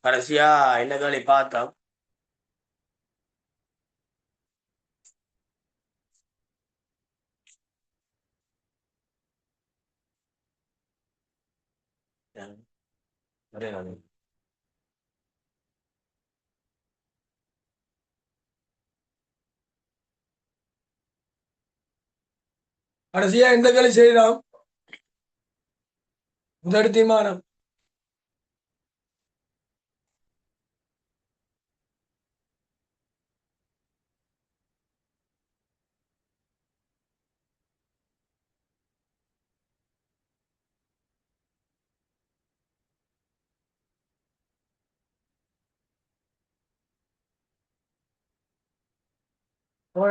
கடைசியா என்ன கேள்வி பார்த்தோம்? ஒரே நாள். கடைசியா எந்த கேள்வி செய்தோம்? முதல் தீர்மானம்.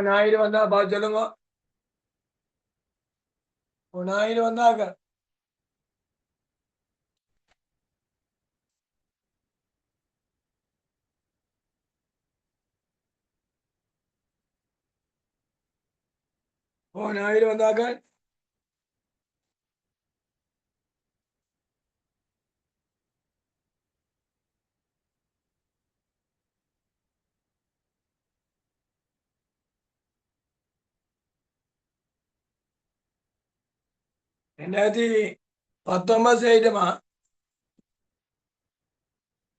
ஞாயிறு வந்தா பார்த்து சொல்லுங்க. ஞாயிறு வந்தாக்க ஞாயிறு வந்தாக்க 2019 செய்துமா?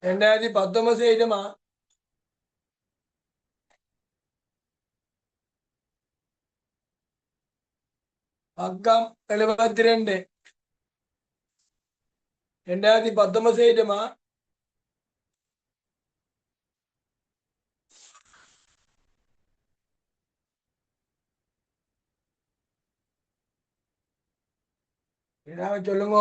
2019 செய்துமா? பக்கம் 72. 2019 செய்துமா? ஏதாவது சொல்லுங்க.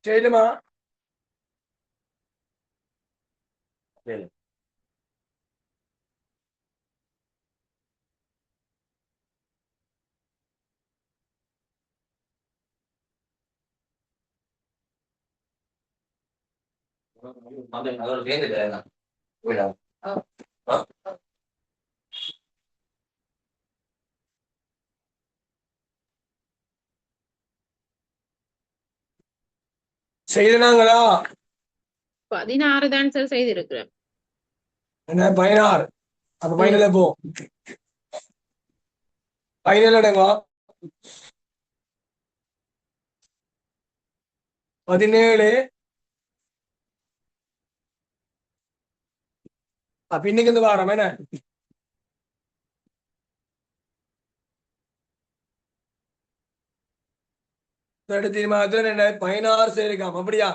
செய்துமா? சரி. அதோட சேர்ந்துட்டு போயிடலாம். செய்தனாங்களா? 16 தான் சார் செய்திருக்கிறேன். என்ன 16? அப்ப ஃபைனல போ. ஃபைனல் அடங்க 17. அப்ப இன்னைக்கு இந்த வாரம் என்ன? தீர்மானத்துல 2016 செய்திருக்காம். அப்படியா?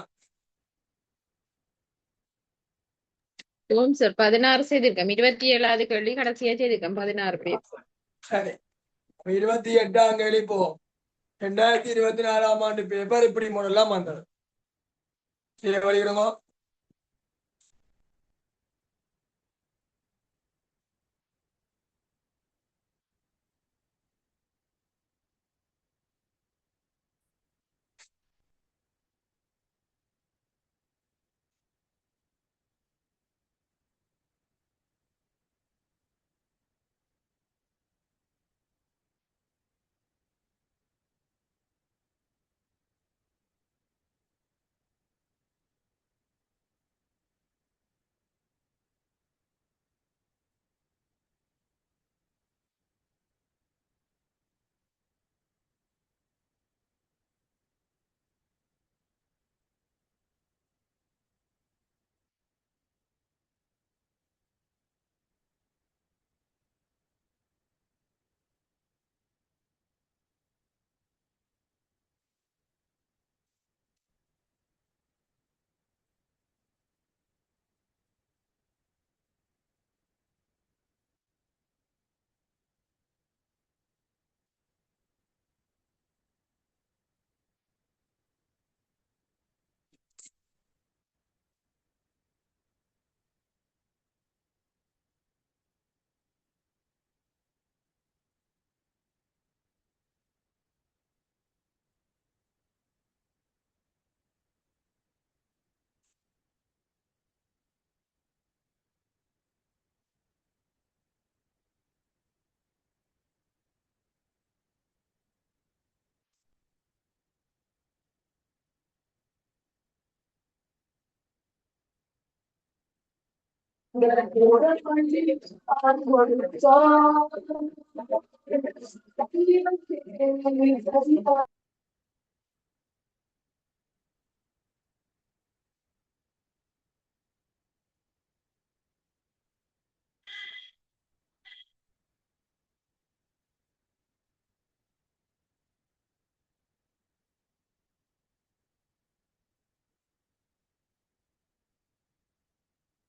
ஓம் சார் 16 செய்திருக்கேன். 27வது கேள்வி கடைசியா செய்திருக்கேன். 16 பேர். சரி. 28ஆம் கேள்வி போ. 2024ஆம் ஆண்டு பேப்பர் இப்படி முதல்லாம் வந்தது. கீழே வழிகிறோமோ?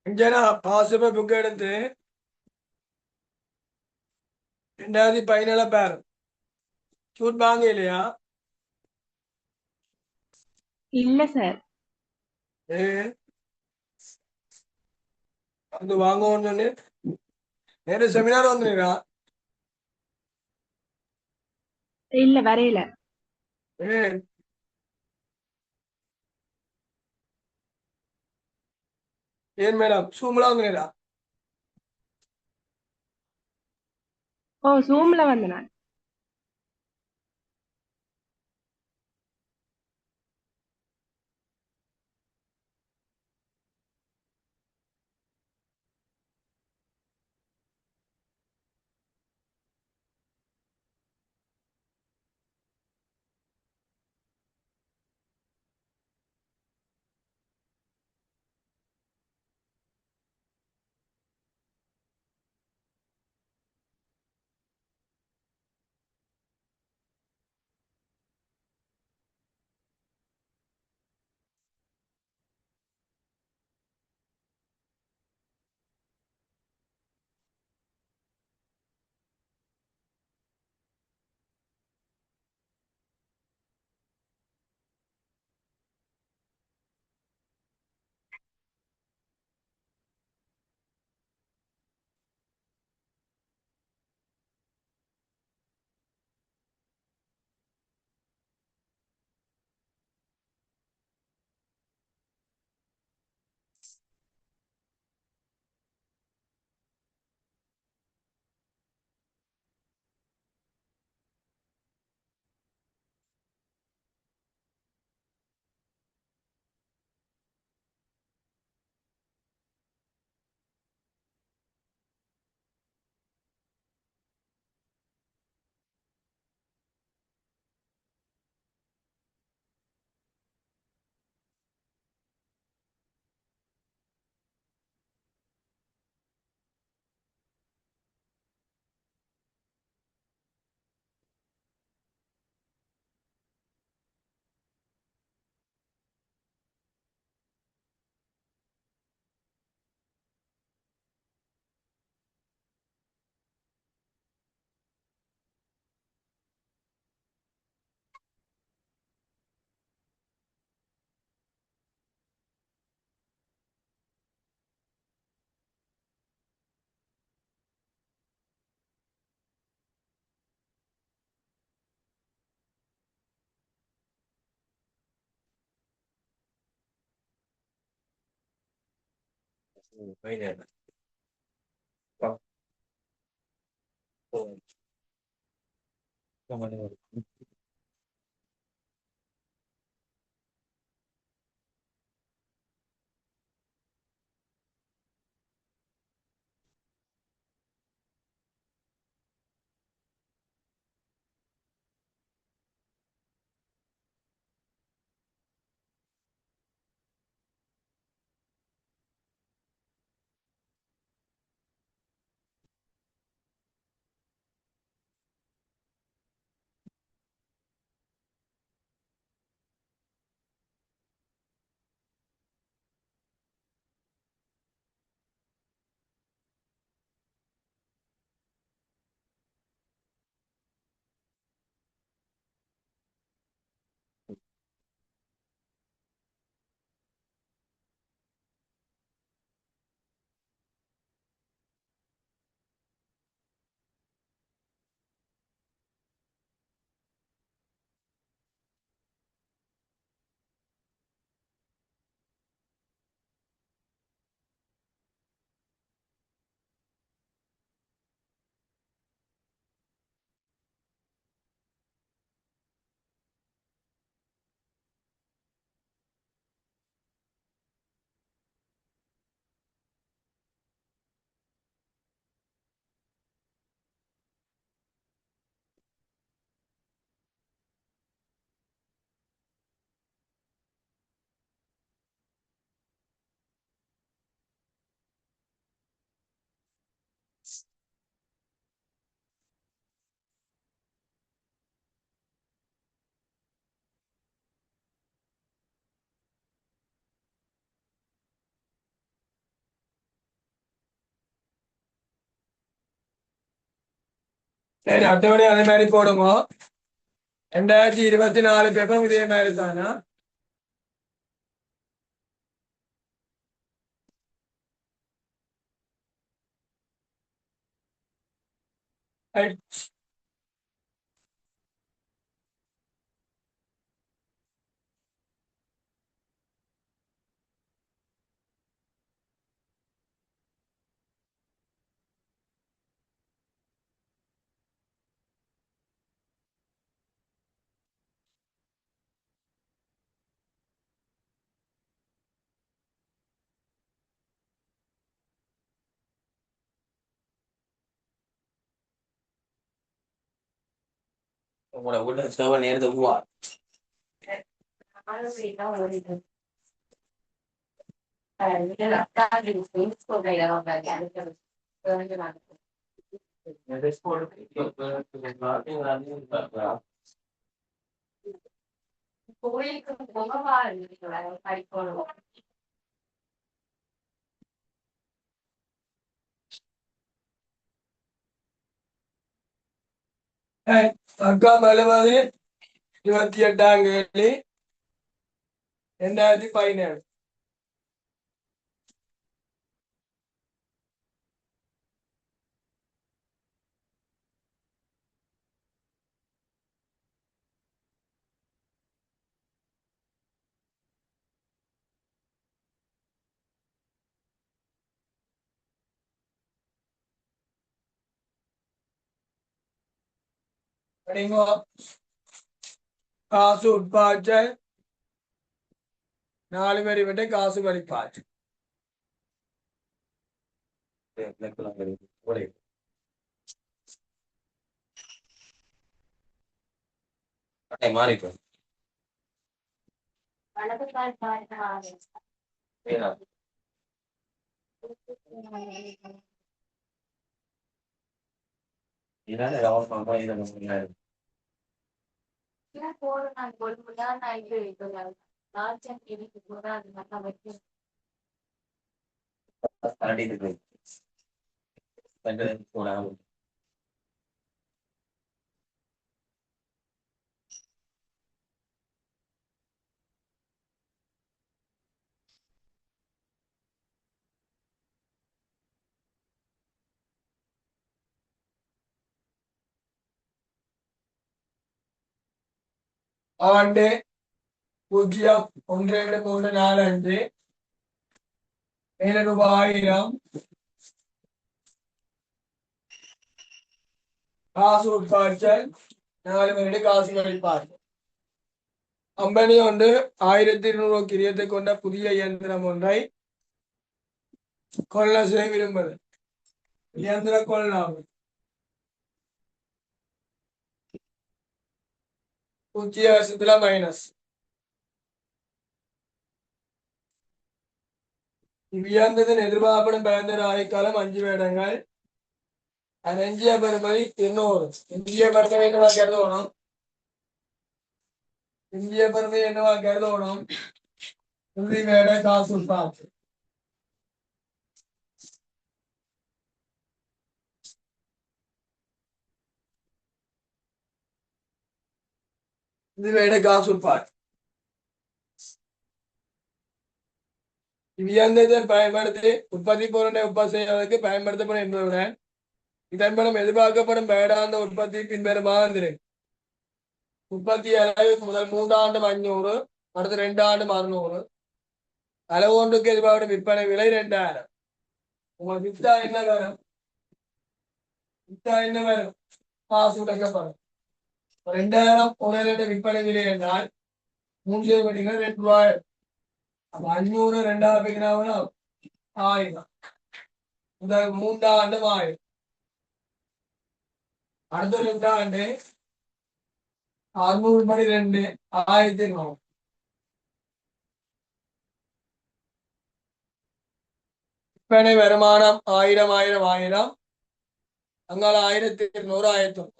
இங்கேனா பாசுப புக் எடுத்து 2017 பேர் சூட் வாங்க இல்லையா? இல்ல சார். ஏ அது வாங்குவோன்னு நேரு செமினார் வந்துருக்கா? இல்ல வரையில. ஏ ஏன் மேடம் சூம்லாம் வந்துடா? ஓ ஜூம்ல வந்து நான். சரி அட்டவணை அதே மாதிரி போடுங்க. 2024 பேப்பர் இதே மாதிரி தானா? உங்களோட உள்ள சேவை நேரத்தை உருவா கோயிலுக்கு முகமா இருக்கு படிக்கணும். அக்கா 28/7/2017. படிங்க. காசு உட்பாய்ச்சல் 4 வரி விட்டு காசு வழிபாய்ச்சல். மாறி ஆண்டு 01235 ரூபாய் 1000. காசு உட்பாய்ச்சல் 4 வரி காசு வழிபாய்ச்சல். கம்பெனி ஒன்று 1200 கிரியத்தை கொண்ட புதிய இயந்திரம் ஒன்றை கொள்ள செய்ய விரும்புவது. இயந்திர கொள்ளலாம் 0 மைனஸ். இவ்வியந்திரத்தின் எதிர்பார்க்கப்படும் பயன்தர ஆயுட்காலம் 5 வருடங்கள். எஞ்சிய பெறுமதி 200. இந்திய பெறுமதி என்னவா கருதணும்? இந்திய பெறுமதி என்னவா கருதணும்? இறுதி வேலை காசு உட்பாய்ச்சல். இதுவேட காசு உட்பாய்ச்சல். இவ்வியந்திரத்தை பயன்படுத்தி உற்பத்தி பொருளை உற்பத்தி செய்வதற்கு பயன்படுத்தப்படும் என்பதுடன் இதன் மூலம் எதிர்பார்க்கப்படும் வேடாந்த உற்பத்தி பின்வருமாறு. உற்பத்தி அளவு முதல் 3 ஆண்டு 500, அடுத்த 2 ஆண்டு 600. அளவு ஒன்றுக்கு எதிர்பார்க்கப்படும் விற்பனை விலை 2000. உங்களுக்கு வித்தா என்ன வரும்? வித்தா என்ன வரும்? காசு உடைக்கப்படும். 2000 ஒரு விற்பனை விலை என்றால் 3 வடிகள் 2 ரூபாய். அப்ப 500 2,000 1000. முதல் 3 ஆண்டு 1000. அடுத்த 2 ஆண்டு 600 படி 2 1200. விற்பனை வருமானம் 1000 அங்கால 1200 1000.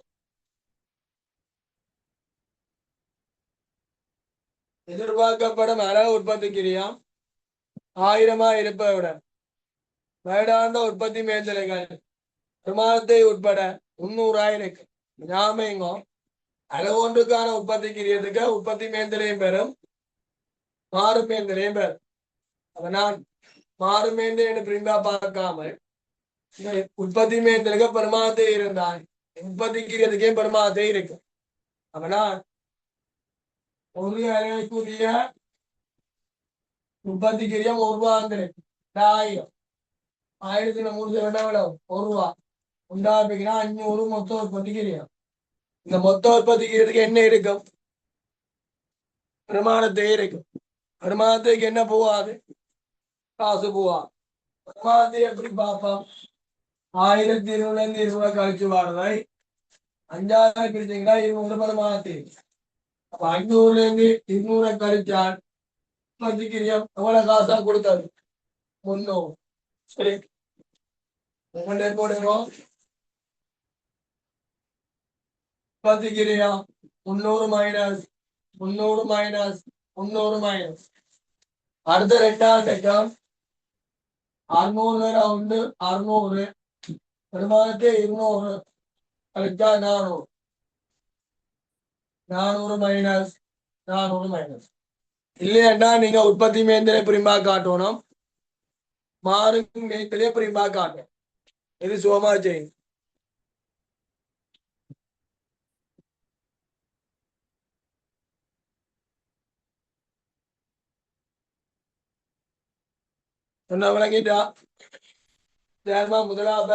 எதிர்பார்க்கப்படும் அளவு உற்பத்தி கிரியம் 1000 இருப்பதுடன் வருடாந்த உற்பத்தி மேல்நிலைகள் வருமானத்தை உட்பட 300 இருக்கு. ஞாபகம் அளவு ஒன்றுக்கான உற்பத்தி கிரியத்துக்கு உற்பத்தி மேந்திரையும் பெறும் மாறு மேந்திரையும் பெறும். அப்ப நான் மாறு மேந்திரை பிரிம்பா பார்க்காம இந்த உற்பத்தி மேந்திரக பெருமாத்தே இருந்தால் உற்பத்தி கிரியத்துக்கே பெருமாத்தே இருக்கும். அப்ப நான் ஒரு அறைக்குரிய உற்பத்தி கிரியம் ஒரு ரூபா வந்துருக்கு 1000 1000 மூணு எவ்வளவு ஒரு ரூபா உண்டாப்பிக்கிறா 500 மொத்த உற்பத்தி கிரியம். இந்த மொத்த உற்பத்தி கிரியத்துக்கு என்ன இருக்கும் பெருமானத்தே இருக்கும். பெருமானத்துக்கு என்ன போவாது காசு போவா. பெருமானத்தை எப்படி பார்ப்போம் 1220 கழிச்சு வாரதை 5000 பிரிச்சீங்கன்னா 200 பெருமானத்தை. அப்ப 500 கழிச்சால் உற்பத்தி கிரியம் எவ்வளவு காசா கொடுத்தாரு 300. சரி உங்கள்ட்ட போடுவோம் உற்பத்தி கிரியம் 300 மைனஸ் 300 மைனஸ் அடுத்த 2ஆம் லட்சம் 600 ரவுண்டு 600 பெருமானத்தை 200 கழிச்சா 400 மைனஸ் இல்லையா நீங்க உற்பத்தி மேந்திரை பிரிமா காட்டணும் மாறும் மேந்திரையே பிரிமா காட்டணும். இது சுகமா செய்யும். சொன்ன விளங்கிட்டா சேர்மா முதலாவது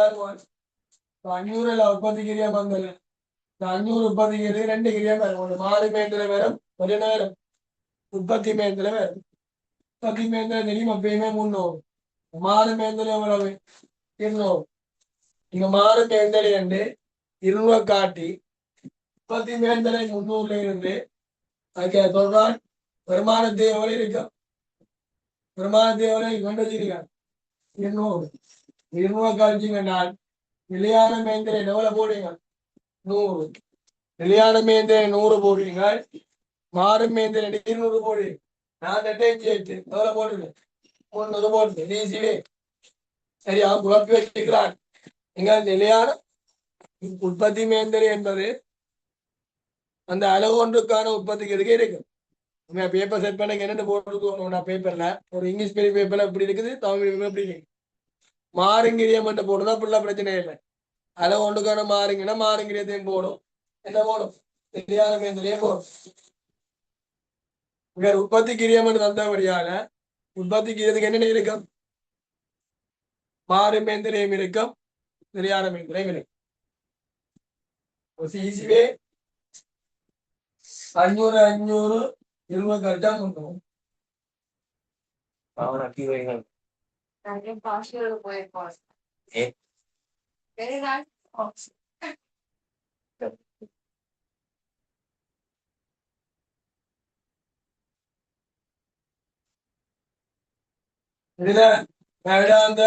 500 உற்பத்தி கிரியா பந்தல் 500 உற்பத்தி கிரியா 2 கிரியா வரும். மாறு மேந்திரை வரும் ஒரு நேரம் உற்பத்தி மேந்திரை வரும். உற்பத்தி மேந்திரை தெரியும் எப்பயுமே 300 மாறு மேந்திரை எவ்வளவு 200. இங்க மாறு மேந்திரை 200 காட்டி உற்பத்தி மேந்திரை 300 இருந்து அதுக்கு சொல்றான் பெருமானத்தை எவ்வளவு இருக்கும் பெருமானத்தை எவ்வளவு கொண்டு வச்சிருக்காங்க 200 கழிச்சிங்கன்னா நிலையான மேந்திரை எவ்வளவு போடுவீங்க 100. நிலையான மேந்திரை 100 போடுவீங்க மாறு மேந்திரை 200 போடுவீங்க. நான் சேர்த்து எவ்வளவு போடுவேன் 300 போடுவேன். ஈஸியே சரியா குழப்பி வச்சுக்கிறான். நீங்க நிலையான உற்பத்தி மேந்திரை என்பது அந்த அளவு ஒன்றுக்கான உற்பத்திக்கு எதுக்கே இருக்கு. பேப்பர் செட் பண்ண என்னென்ன போட்டு பேப்பர்ல ஒரு இங்கிலீஷ் மீடியம் பேப்பர்ல எப்படி இருக்குது தமிழ் மீடியம் எப்படி இருக்கு மாறுங்கிரியம் மட்டும் போடுறதா ஃபுல்லா பிரச்சனை இல்லை. அளவு ஒன்றுக்கான மாறுங்கன்னா மாறுங்கிரியத்தையும் போடும் என்ன போடும் நிலையான மேந்திரையே போடும். இங்க உற்பத்தி கிரியம் தந்தபடியால உற்பத்தி கிரியத்துக்கு என்னென்ன இருக்கும் மாறு மேந்திரையும் இருக்கும் நிலையான மேந்திரையும் இருக்கும். ஈஸிவே 500 20 கரெக்டா பண்ணுவோம். அவன் அக்கி வைங்க ஏ இதுல வேதாந்த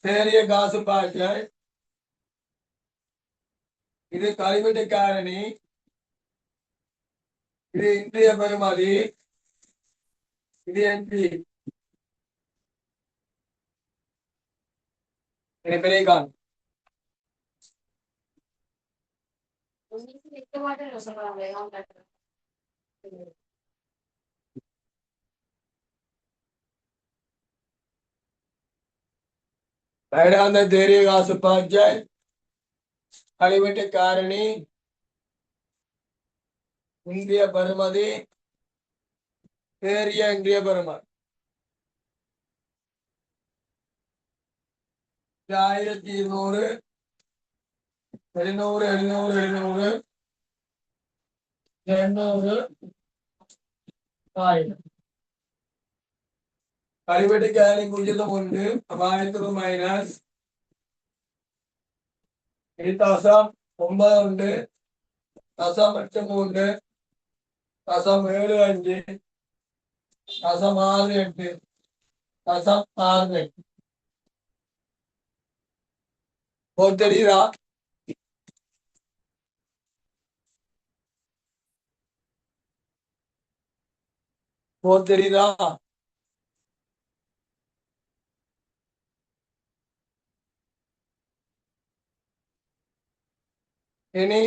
சேரிய காசு பார்க்க இது கழிவெட்டு காரணி இது இந்திய பெருமதி இது என்பி பெரிய கான் வேதாந்த சேரிய காசு பார்க்க கழிவெட்டு காரணி இந்திய பெருமதி பேரிய இந்திய பெருமதி 1200 700 700 700 1000 கழிவெட்டு காரணி 0.1 1000 மைனஸ் 8,9 தசம் 83 தசம் 75 தசம் 68 தசம் 68 தெரியுதா தெரியுதா இனி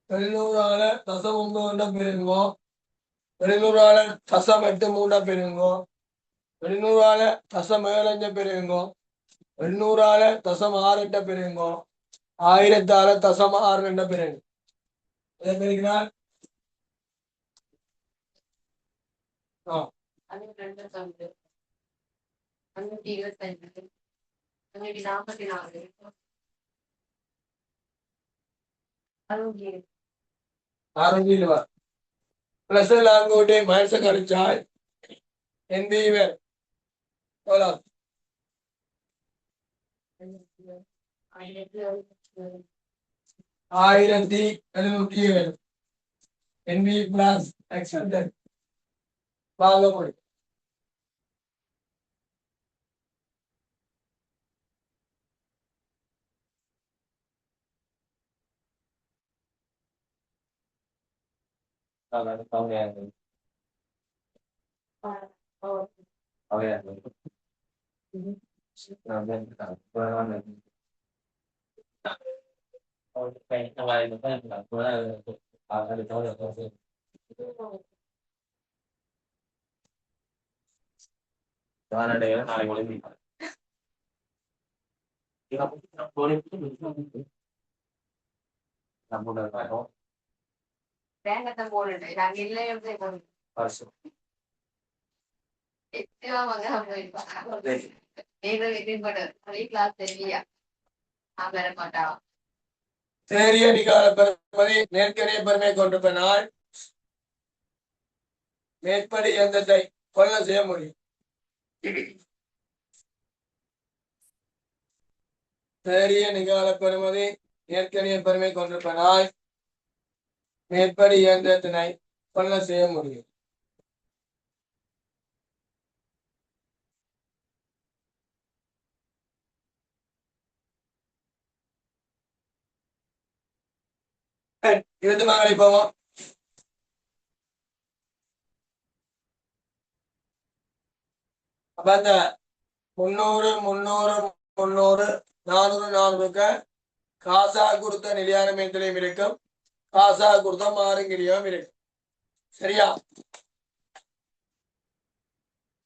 700 தசம் 9 பெருங்கோ, 700 தசம் 8 3 பெருங்கோ, 700 தசம் 7 பெருங்கோ, 800 தசம் 6 8 பெருங்கோ, 1000 தசம் 6 2 பெருங்கோ. எதை பெருக்கினால் அது 2 525 544 6 പ്ലസ് എല്ലാം കൂട്ടി മൈനസ് കളിച്ചാൽ എന്ത് ചെയ്യും? 1707 NB പ്ലസ് എക്സ് ഭാഗം நாளைக்கு ஒளிம்பி வேங்கத்தை போடுது நாங்க இல்லையே வருஷம் கிளாஸ் தெரியலையா நான் வர மாட்டா தேறிய நிகால பெருமதி நேர்கரிய பெருமை கொண்டிருப்ப நாள் மேற்படி எந்தத்தை கொள்ள செய்ய முடியும். தேறிய நிகால பெருமதி நேர்கரிய பெருமை கொண்டிருப்ப நாள் மேற்படி இயந்திரத்தினை கொள்ள செய்ய முடியும். இருபத்தி நாலு போவோம். அப்ப அந்த 300 300 300 400 400 காசா கொடுத்த நிலையான மேத்திலையும் இருக்கும், காசா கொடுத்த மாறுங்கிறியும் இருக்கு. சரியா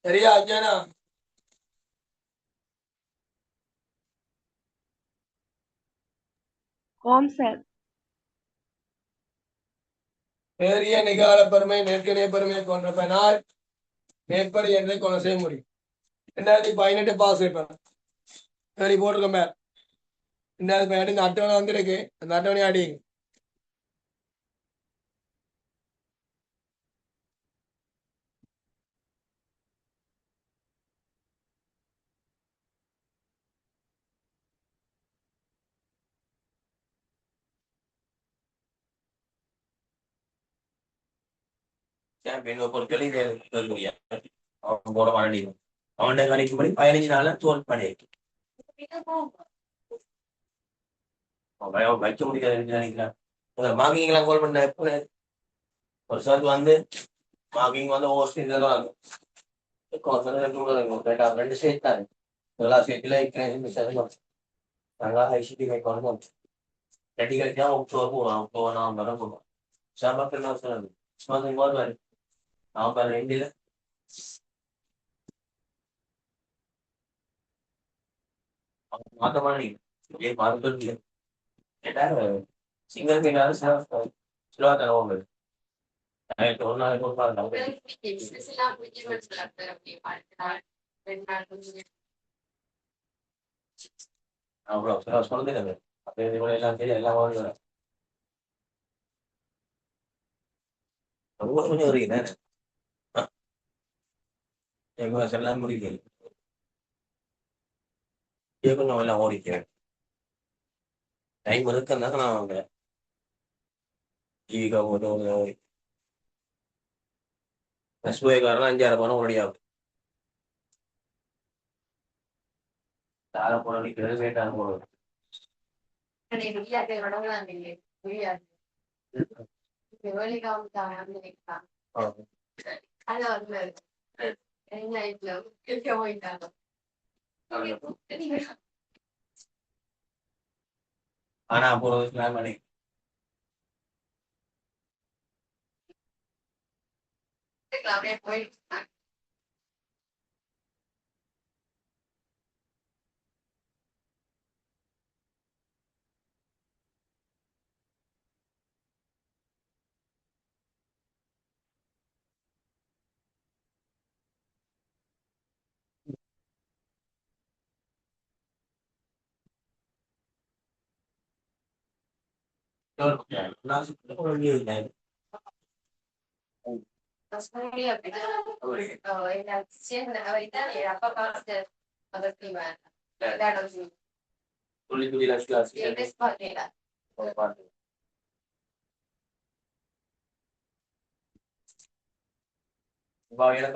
சரியா அஜயனா? ஓம் சார். பெரிய நிகால பெருமை நேர்கரிய பெருமை கொண்ட நாள் மேற்படி என்று கொலை செய்ய முடியும். 2018 பாஸ் வைப்பேன். சரி போட்டிருக்கோம் மேல் 2018 இந்த அட்டவணை வந்துருக்கு, அந்த அட்டவணை அடிங்க. சாம்பியன் பொருட்களை அவன் போட மாட்டேன். அவன் கணிக்கும்படி 15 நாள்ல தோல் பண்ணிருக்கு. வைக்க முடியாது நினைக்கிறேன். மார்க்கிங் எல்லாம் கோல் பண்ண ஒரு சார் வந்து மார்க்கிங் வந்து ஒவ்வொரு இதெல்லாம் 2 ஸ்டேட் தான் இதெல்லாம் சேர்த்துல நல்லா ஐசிடி வைக்கணும். ரெடிகளுக்கு அக்டோபர் போகலாம், அக்டோபர் நவம்பர் போகலாம். சாம்பார் என்ன சொல்லுது நவம்பர் 2 மாத்த மாதிரி மாறுதல் சிங்கர் சிலவா தருவாங்க. ஒரு நாளைக்கு ஒரு பாருங்க அவ்வளோ சொல்லுங்க. அப்போ இது கூட எல்லாம் சரி எல்லாம் வாங்க ரொம்ப கொஞ்சம் வருகிறேன் எல்லாம் முடிக்கல கொஞ்சம் எல்லாம் ஓடிக்கிறேன். டைம் இருக்குன்னாக்க நான் வாங்குறேன். டிவிக்கா போட்டு காரணம் 5000 பணம் ரெடி ஆகும். தார போன நிற்கிறது வேட்டான போடுவது ஆனா போறது பிளான் பண்ணி அப்படியே போயிட்டு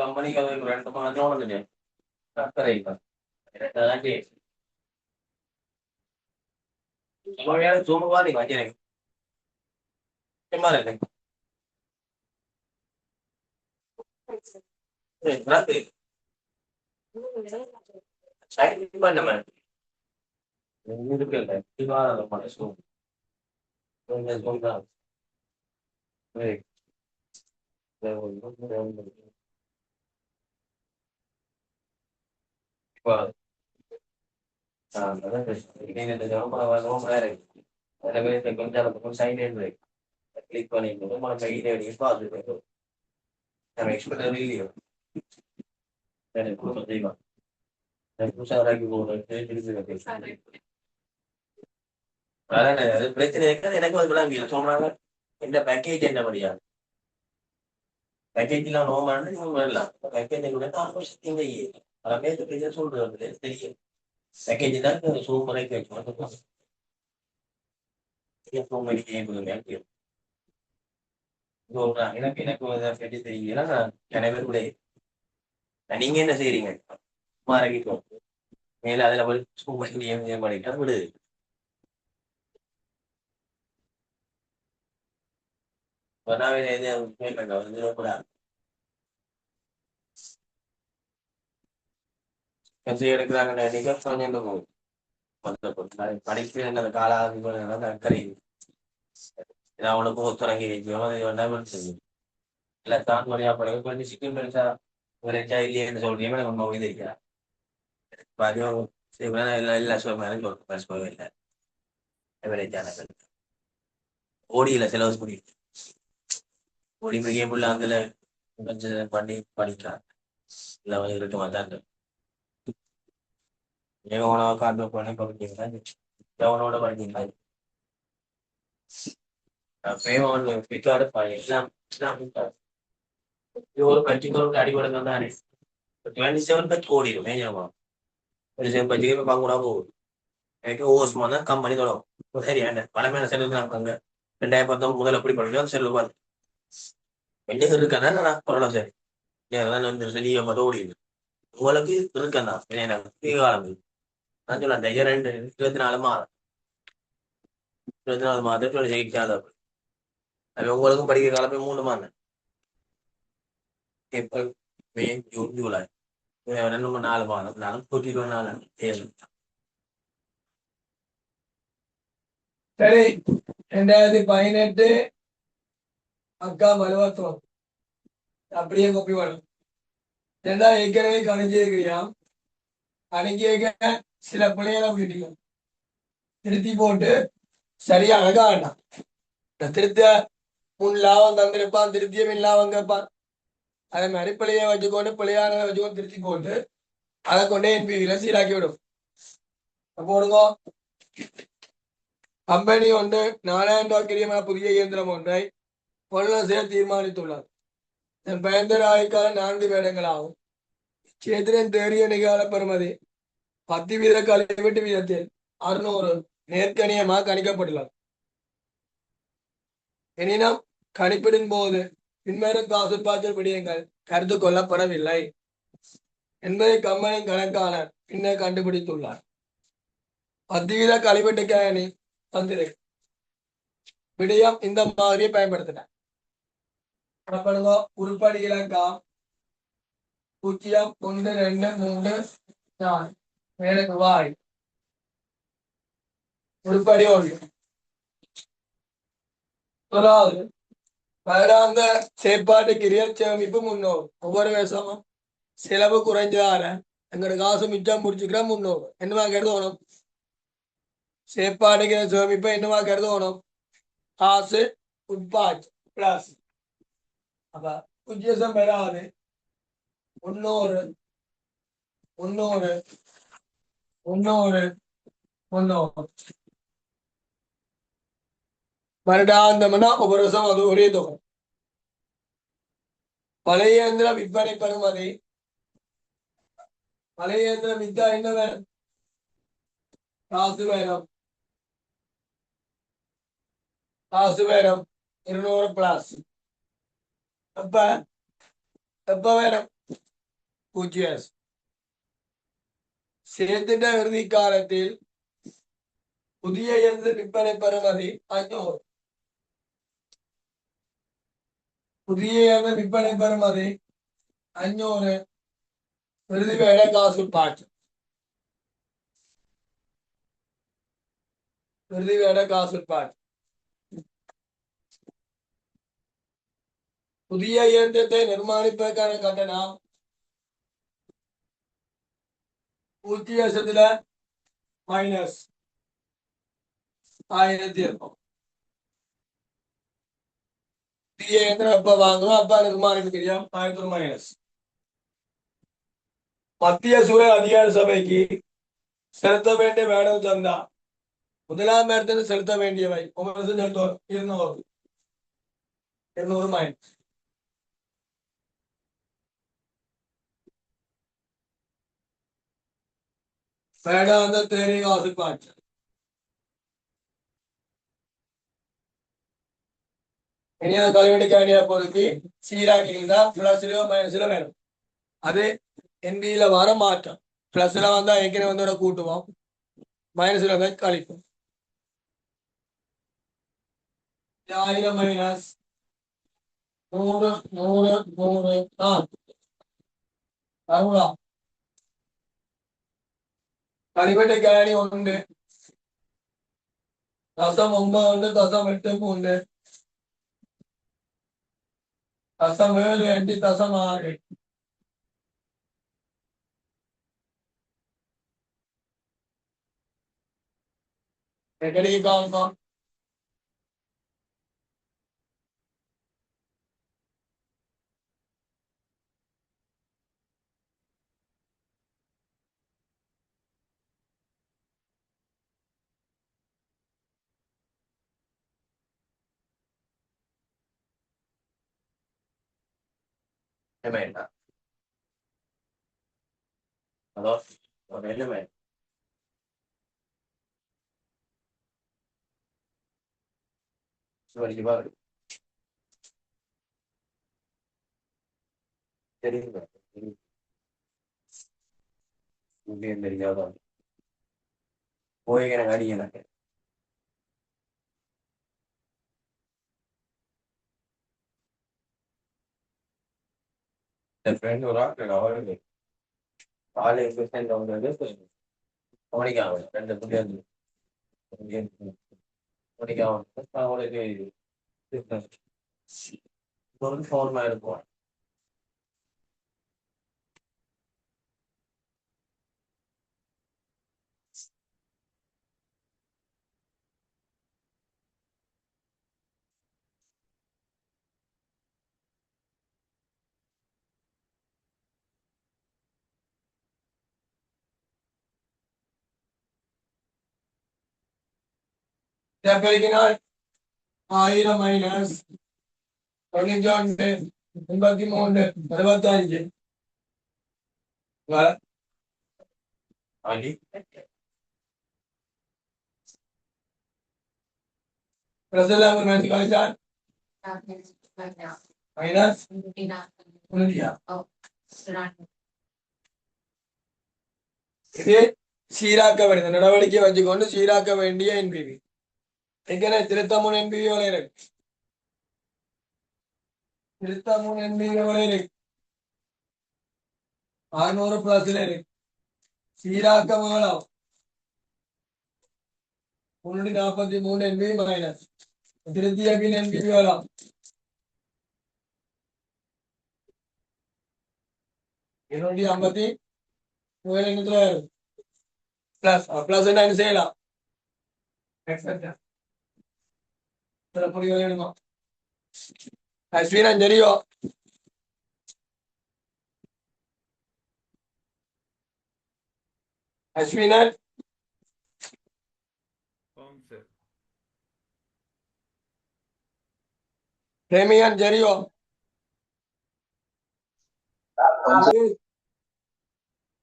कंपनी का 2 करेगा सोमवार click on it. I'm expecting பிரச்சனை இருக்காது எனக்கு வந்து விளங்கி சொல்றாங்க இந்த பேக்கேஜ் என்ன படியா பேக்கேஜ்லாம் நோமான வரலாம் பேக்கேஜ் இங்க சொல்றது தெரியும் பேக்கேஜ் தான் சூப்பரை கேட்கும் எனக்கு எனக்கு தெரியல கிணவர் கூட நீங்க என்ன செய்யறீங்க மாறிக்கிட்டோம் மேல அதுல சூப்பர் பண்ணிட்டா விடுது எடுக்கிறாங்க படிப்பு கால அக்கறை அவனுக்கு ஒத்துறங்கி இல்ல தான் முறையா படம் கொஞ்சம் சிக்கன் பெருசா விளைச்சா இல்லையேன்னு சொல்றீங்க நம்ம உயிரிக்கிறேன் இல்ல சொல்லவே இல்லை விளைச்சான ஓடியில செலவு பண்ணி ஓடி மிக புள்ள அதுல கொஞ்சம் பண்ணி படிக்கிறாங்க இல்ல இருக்க மாட்டாங்க எவனோ காட்டு பண்ணி படிக்கிறீங்களா எவனோட படிக்கிறீங்களா பிற்காடு எல்லாம் ஒரு கட்சிக்கு அடிபடுங்க தானே 27 பட்ஜெட் ஓடிடும் மேஜமா 27 பட்ஜெட் பார்க்க போகுது எனக்கு ஓஸ்மா தான் கம்பெனி தொடரும் சரி பழமையான செலவு அங்க 2019 முதல்ல எப்படி பண்ணுறோம் செலவு பார்த்து என்ன இருக்காதான் நான் பரவாயில்ல சரி வந்து வெளியே ஓடிடுது உங்களுக்கு இருக்கதான் காலம் நான் சொல்ல 24 மாதம் 24 மாதம் ஜெயிக்காத அது உங்களுக்கும் படிக்கிற காலமே 3 மாதம் ஏப்ரல் மே ஜூன் ஜூலை 4 மாதம் 124 தேர்வு சரி 2018 அக்கா மலுவத்துவம் அப்படியே கோப்பி வரும் ஏற்கனவே கணிஞ்சிருக்கிறியா அன்னைக்கு சில பிள்ளைகளை விட்டுட்டீங்க திருத்தி போட்டு சரியா அழகா வேண்டாம் திருத்த முன் லாபம் தந்திருப்பான் திருத்தியும் லாபம் கேட்பான் அதை மாதிரி பிள்ளைய வச்சுக்கொண்டு பிள்ளையான வச்சுக்கொண்டு திருத்தி போட்டு அதை கொண்டே என்பிவில சீராக்கி விடும் போடுங்க கம்பெனி ஒன்று 4000 ரூபாய் கிரியமான புதிய இயந்திரம் ஒன்றை கொள்ளுதல் செய்ய தீர்மானித்துள்ளார் பயந்தர் ஆய்க்கால 4 வேடங்களாகும் சேத்திரன் தேறிய நிகால பெறுமதி 10% கழிவீட்டு வீதத்தில் 600 நேர்கணியமாக கணிக்கப்பட்டுள்ளது எனினும் கணிப்பிடும் போது பின்வரும் காசுப்பாய்ச்சல் விடயங்கள் கருத்து கொள்ளப்படவில்லை என்பதை கம்பெனி கணக்காளர் பின்னர் கண்டுபிடித்துள்ளார் 10% கழிவீட்டு கணி தந்திரு விடயம் இந்த மாதிரியை பயன்படுத்தின உருப்படி இலக்கம் 0 1 2 3 4 மேலுக்கு வாய் உருப்படி 1 முதலாவது வருடாந்த செயற்பாட்டு கிரியல் சேமிப்பு முன்னோர் ஒவ்வொரு வருஷமும் செலவு குறைஞ்சதால எங்களோட காசு மிச்சம் முடிச்சுக்கிற முன்னோர் என்னவா கருதணும் செயற்பாடு கிரியல் சேமிப்பு என்னவா கருதணும் காசு உட்பாட்டு பிளஸ் அப்ப உத்தியோகம் பெறாது முன்னூறு முன்னூறு முன்னூறு முன்னூறு வருடாந்தம்னா ஒவ்வொரு வருஷம் அது ஒரே தொகை பழைய இயந்திர விற்பனை பெறுமதி பழைய இயந்திரம் வித்தா என்ன வேணும் காசு வேணும் காசு வேணும் 200 பிளஸ் எப்ப எப்ப வேணும் பூஜ்ஜியம் சேர்த்துட்ட இறுதி காலத்தில் புதிய இயந்திர விற்பனை பெறுமதி 500 புதிய இயந்திர விற்பனை பெறுமதி 500 இறுதி வேலை காசு பாட்டு இறுதி வேலை காசு பாட்டு புதிய இயந்திரத்தை நிர்மாணிப்பதற்கான கட்டணம் 0% மைனஸ் 1200 புதிய இயந்திரம் எப்ப வாங்கணும் அப்ப நிர்மாணிப்பிக்கிறியா 1000 மைனஸ் மத்திய சூழல் அதிகார சபைக்கு செலுத்த வேண்டிய வேடம் தந்தா முதலாம் இடத்துல செலுத்த வேண்டியவை 200 மைனஸ் வேடாந்த தேனி காசு பாட்டு இனியா கல்வெடுக்காண்டிய பொறுக்கி சீராக்கிங்களா பிளஸ்லயோ மைனஸ்ல வேணும் அது என்பியில வர மாற்றம் பிளஸ்ல வந்தா ஏற்கனவே வந்தோட கூட்டுவோம் மைனஸ்ல வந்தா கழிப்போம் 1000 மைனஸ் 100 100 100 அருளா கல்வெட்டுக்காணி 1 தசம் 9 தசம் 8 3 தசம் 7 8 தசம் 6 எக்கடிக்கு காணும் என்ன ஹலோ என்ன வரைக்கும் பாரு தெரியுங்க தெரியாத போய் எனக்கு அடி எனக்கு என் ஃப்ரெண்ட் ஒரு ஆள் அவருக்கு காலேஜ் கவனிக்காம 2 முடியாது கவனிக்காம அவங்களுக்கு ஒரு ஃபார்மா இருக்கும் பெருக்கினால் 1000 மைனஸ் 12 83 65 அடி பிளஸ் எல்லாம் மேட்ச் கழிச்சால் மைனஸ் இது சீராக்க வேண்டிய நடவடிக்கை வச்சுக்கொண்டு சீராக்க வேண்டிய என்பிவி எங்கே திருத்தமுன் என்பிவி இருக்கு திருத்தமுன் என்பிவி இருக்கு 600 பிளஸ்ல இருக்கு சீராக்க வேணும் 343 என்பிவி மைனஸ் திருத்திய பின் என்பிவி வேணும் 257 பிளஸ் பிளஸ் என்ன செய்யலாம் புரியுமா அஸ்வின் தெரியும் அஸ்வினன் பிரேமியன் தெரியும்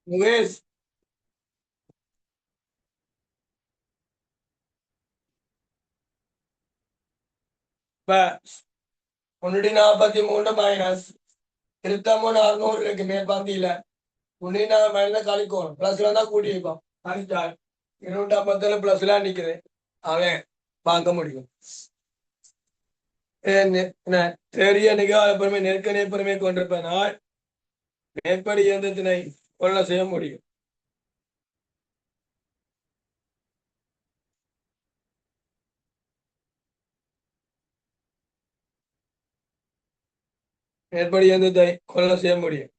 முகேஷ் இப்ப 143 மைனஸ் 23 இருக்கு மேற்பந்தியில 104 மைனஸ் கழிக்கணும் பிளஸ்ல தான் கூட்டி வைப்போம் கழிச்சா 257 பிளஸ்ல நிக்குது அவன் பார்க்க முடியும் பெரிய நிகழ் எப்பவுமே நெருக்க நெருப்பருமே கொண்டிருப்பதனால் மேற்படி இயந்திரத்தினை கொள்ள செய்ய முடியும் மேற்படி இயந்திரத்தை கொள்ள செய்ய முடியும்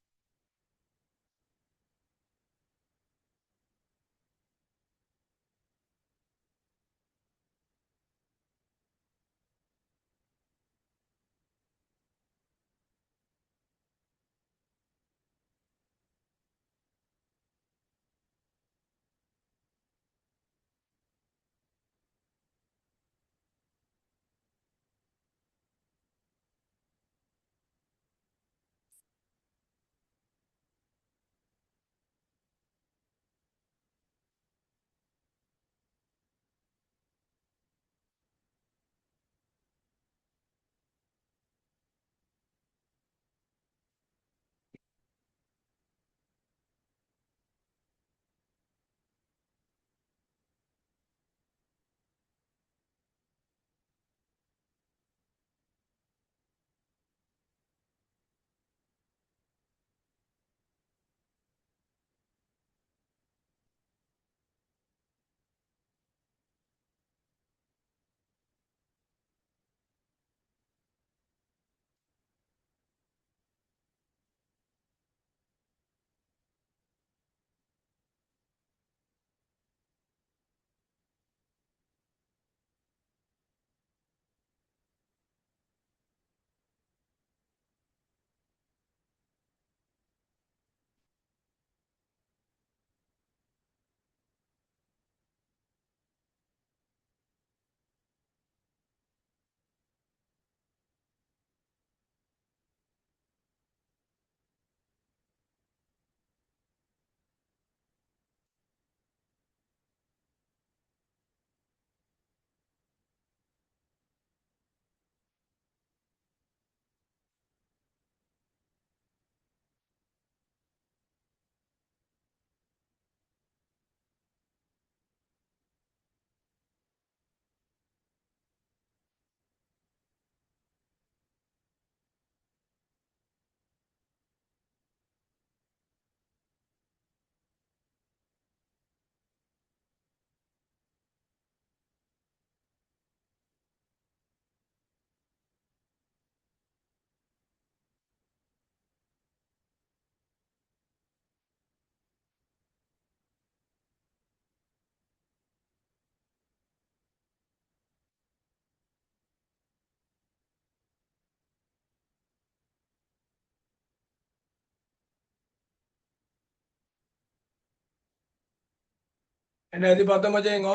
என்ன 19 செய்யுங்க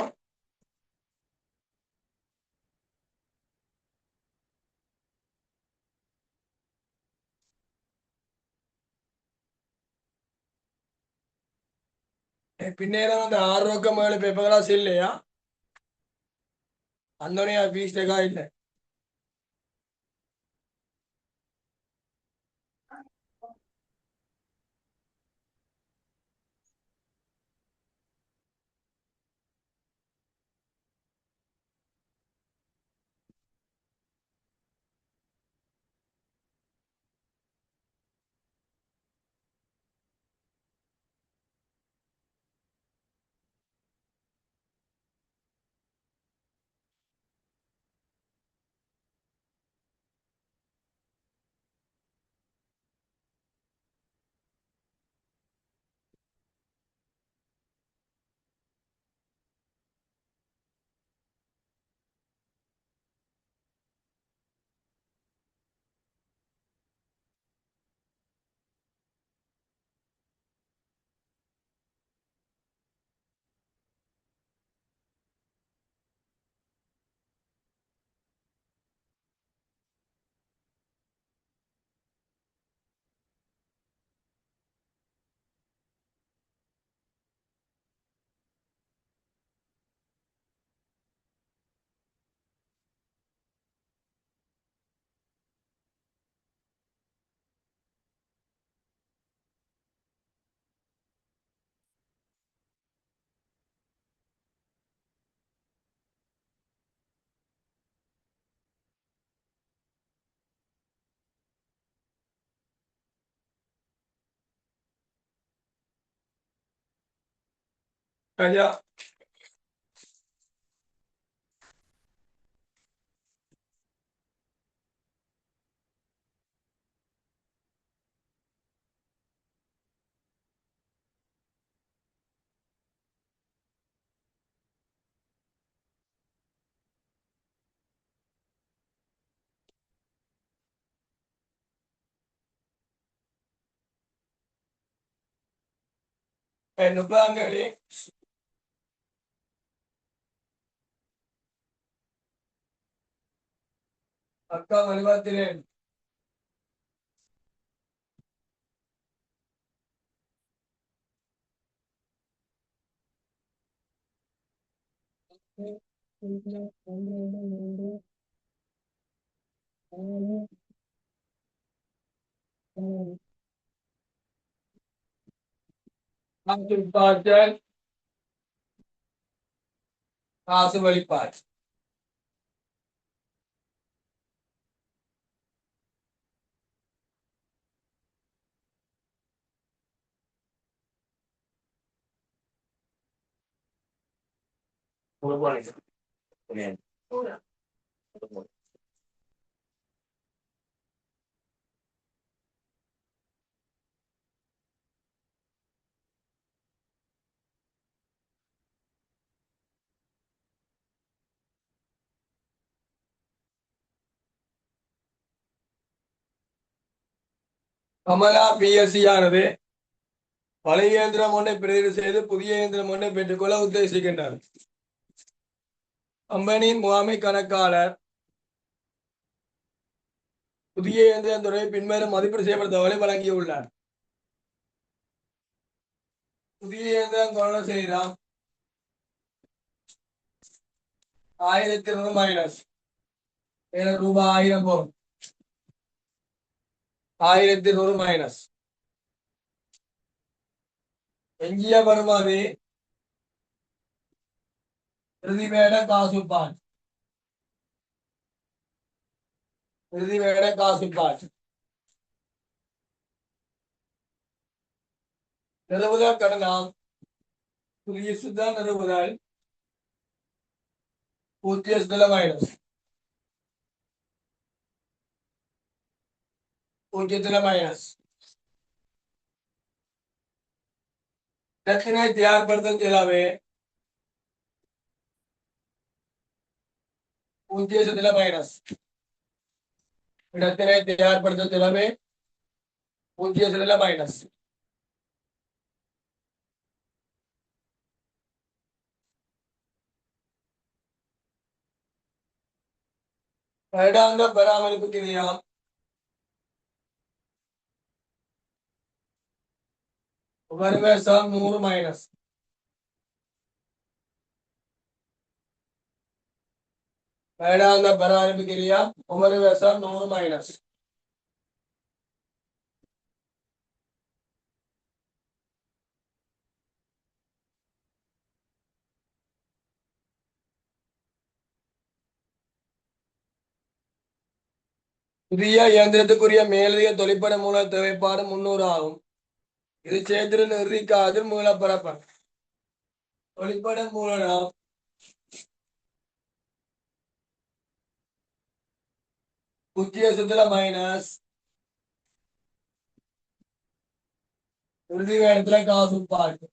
பின்னேரம் வந்து 6 ரொக்கம் 7 பேப்பர்களா இல்லையா அந்தோனியா ஃபீஸ் டேக்கா இல்லை ஐயா முப்பதாம் தேதி அக்கா வழிபாத்திரேன் பாட்டல் காசு வழிபாடு கமலா பிஎஸ்சி ஆனது பழைய இயந்திரம் ஒன்றை பிரதி செய்து புதிய இயந்திரம் ஒன்றை பெற்றுக்கொள்ள உத்தேசிக்கின்றார். கம்பெனியின் முகாமை கணக்காளர் புதிய இயந்திரம் துறை பின்வரும் மதிப்பீடு செய்யப்பட்ட தகவலை வழங்கியுள்ளார். புதிய இயந்திரம் கொரோனா செய்யலாம் 1200 மைனஸ் ரூபாய் 1000 போகும் 1100 மைனஸ் எஞ்சிய வருமானி பிரதிவேட காசுப்பான் நிறுவுதல் கடனாம் புதிய சுத்த நிறுவுதல் 0 மைனஸ் 0 மைனஸ் रखना तैयार बर्तन चलावे पूज्य से दिला माइनस रखना तैयार बर्तन चलावे पूज्य से दिला माइनस पैडांग बराबर को किया वर्ग सब 100 माइनस पैडांग बराबर को किया वर्ग सब 100 माइनस புதிய இயந்திரத்துக்குரிய மேலதிக தொழிற்பட மூல தேவைப்பாடு 300 ஆகும். இது சேத்திர நிர்ணயிக்காது மூலப்பரப்பன் தொழிற்பட மூலம் 0 மைனஸ் இறுதி இடத்துல காசு பாட்டு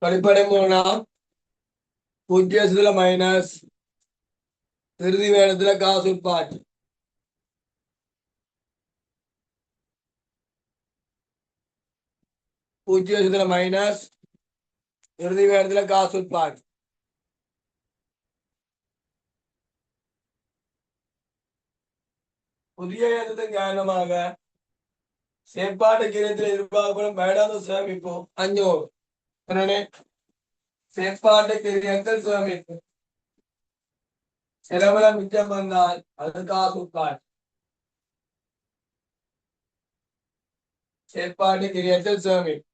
தொழிற்பட மூலம் 0 மைனஸ் இறுதி இடத்துல காசு பாட்டு 0 மைனஸ் இறுதி இடத்துல காசு பாட்டு புதிய இயந்திரத்தின் காரணமாக செயற்பாட்டு கிரகத்தில் எதிர்பார்க்கப்படும் வேடாத சேமிப்பு 500 செயற்பாட்டு கிரகத்தில் சேமிப்பு செலவுல மிச்சம் வந்தால் அது காசு பாட்டு செயற்பாட்டு கிரகத்தில் சேமிப்பு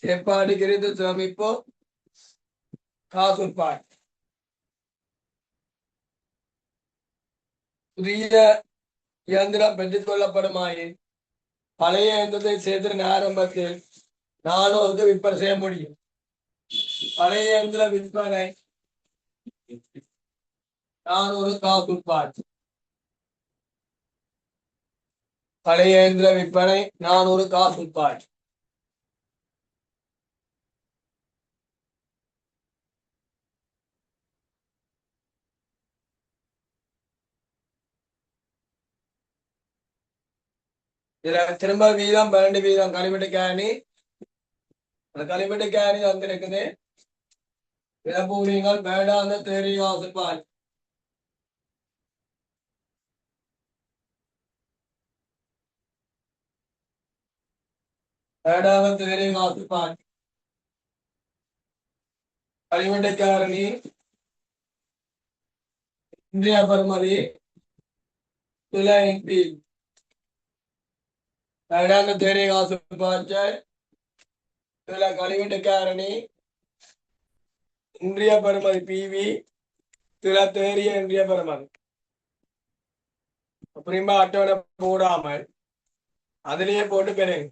செயற்பாடு கிரகத்தில் சேமிப்பு காசு பாட்டு புதிய இயந்திரம் பெற்றுக் கொள்ளப்படுமாயின் பழைய இயந்திரத்தை சேர்த்து ஆரம்பத்தில் 400க்கு விற்பனை செய்ய முடியும். பழைய இயந்திர விற்பனை 400 காசு உட்பாடு. பழைய இயந்திர விற்பனை 400 காசு உட்பாடு. இதுல திரும்ப வீதம் 12 வீதம் களிமட்டு கேணி. அந்த களிமட்டு கேணி வந்து இருக்குது. விளம்பூரிகள் வேடாந்த தேரியும் ஆசிப்பாய். வேடாந்த தேரியும் ஆசிப்பாய். களிமட்டு கேணி இந்தியா பருமதி துளைப்பி வேடாந்த தேரியும் ஆசிப்பாய். இதுல களிமட்டு கேணி இந்திய பருமதி பிவி இதுல தேரிய இந்திய பருமதி அப்புறமா அட்டவணை போடாமல் அதுலயே போட்டு பெறுங்க.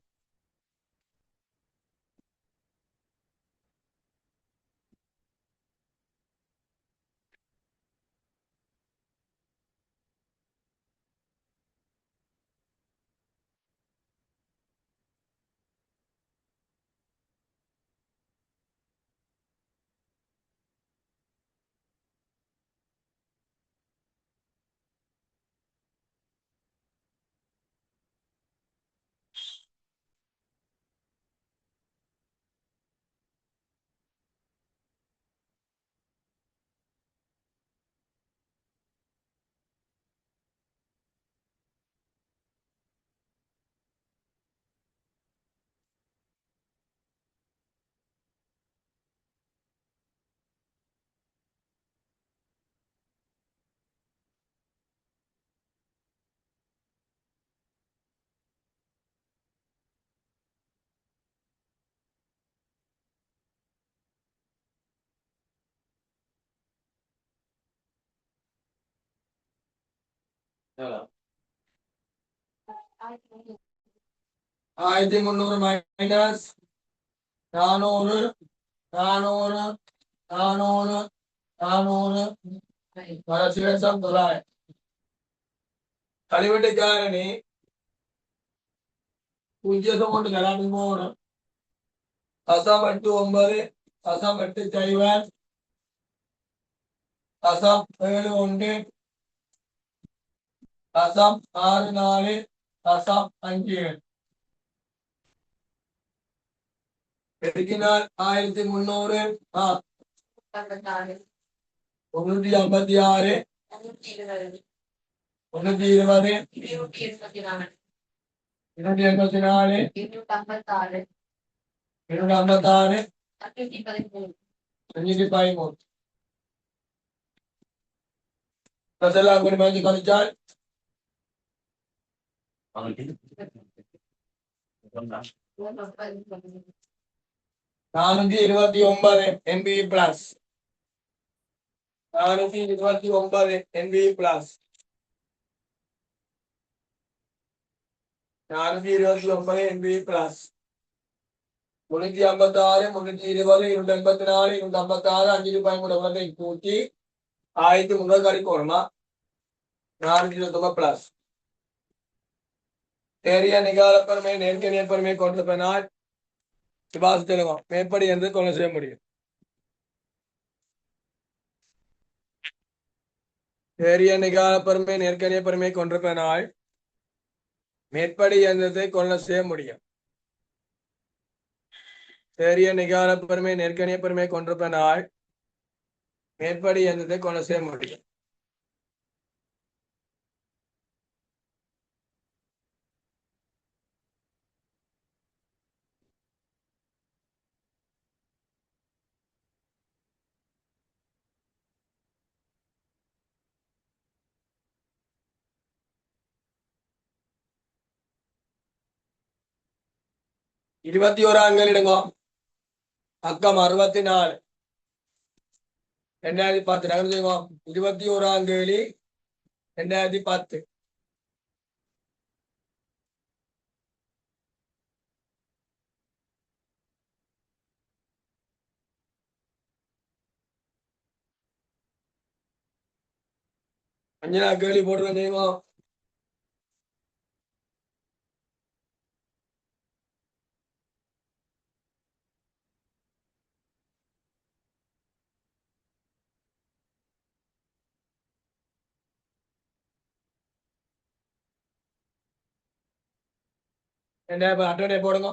எவ்வளோ? 1300 மைனஸ் 400 400 400 400 வரசிவேசம் 900. களிவெட்டு காரணி 0.3 அசாம் 89 அசாம் 8 சைவன் அசாம் 71 அசாம் 64 அசாம் 5 பெருக்கினால் 1300 356 320 284 256 513 அதெல்லாம் கூட மேட்ச் கழிச்சால் நானூத்தி 29 MB plus 429 MB plus 429 MB plus 356 320 284 256 5 ரூபாய் கூட வந்து கூட்டி 1300 கழிக்கணுமா 429 பிளஸ் ஏரியா நிகாலப்பருமை நேர்கணியப்பருமை கொண்டு போனால் சிபாசு தெலுங்கும் மேற்படி என்று கொலை செய்ய முடியும். ஏரியா நிகாலப்பருமை நேர்கணியப்பருமை கொண்டு போனால் மேற்படி எந்தத்தை கொள்ள செய்ய முடியும். ஏரியா நிகாலப்பருமை நேர்கணியப்பருமை கொண்டு போனால் மேற்படி எந்தத்தை கொள்ள செய்ய முடியும். இருபத்தி ஓராங்கள் இடுங்க அக்கம் 64 2010 நகர்ந்துங்க 21ஆம் தேதி 2010. அஞ்சனா கேள்வி போடுறேன் தெரியுமா? என்ன இப்ப அட்டவணை போடுங்க.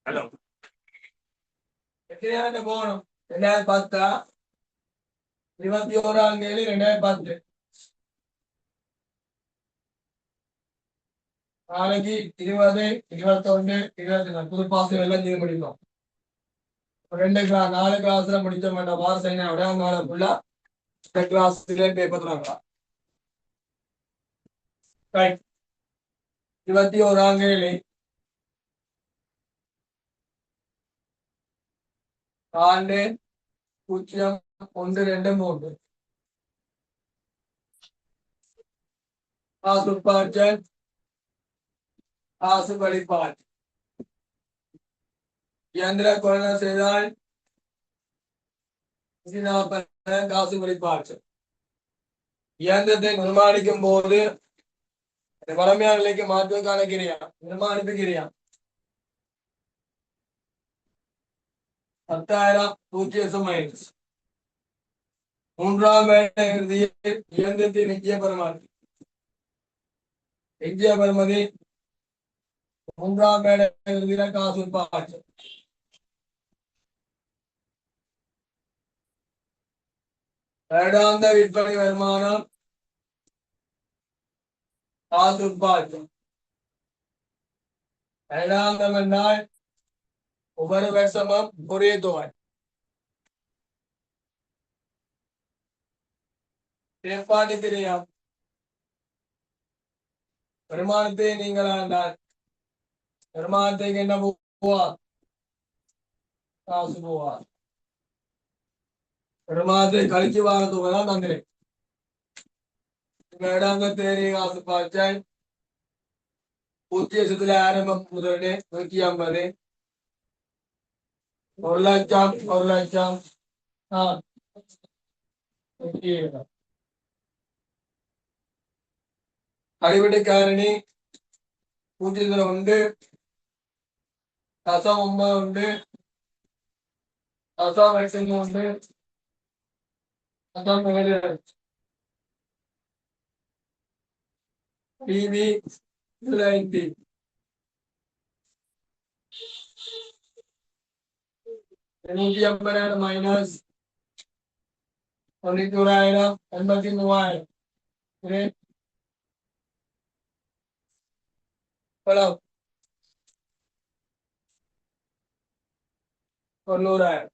ஹலோ எத்தனை போகணும் 2010 21 2010 நாளைக்கு 20 21 24 புது பாசம் எல்லாம் செய்ய முடியும் 4 கிளாஸ்ல முடிச்ச மாட்டோம் வாரம் விடாங்காலம் ஃபுல்லா இந்த கிளாஸ்ல பேப்பர் தராங்களா 21 ஆண்டு 0 1 2 3 காசு பாய்ச்சல் காசு வழிபாடு இயந்திர கொரோனா செய்தால் காசு வழிபாடு இயந்திரத்தை நிர்மாணிக்கும் போது வளமையான நிலைக்கு மாற்றுவதற்கான கிரியா நிர்மாணிப்பு கிரியா 10,000 பூஜ்ஜியம் மைனஸ் 3ஆம் வேலை இறுதியில் இயந்திரத்தின் எஞ்சிய பெறுமதி எஞ்சிய பெறுமதி 3ஆம் வேலை இறுதியில் காசு உட்பாடு வருடாந்த விற்பனை வருமானம் காசு உட்பாடு வருடாந்தம் என்றால் ஒவ்வொரு வருஷமும் ஒரே தொகை ஏற்பாடு தெரியும் வருமானத்தை நீங்கள் ஆண்டால் வருமானத்துக்கு என்ன போவார் காசு போவார் வருமானத்தை கழிச்சு வாங்க தொகை தான் தந்துறேன் வேடாங்க தேரி காசு பாய்ச்சாய் 0 ஆரம்பம் முதலீடு 150 1 லட்சம் 1 லட்சம் அடிப்படை காரணி 0.1 தசம் 9 தசம் 8 தசம் 7 டிவி 90 150,000 மைனஸ் 91,000 83,000 ஹலோ 90,000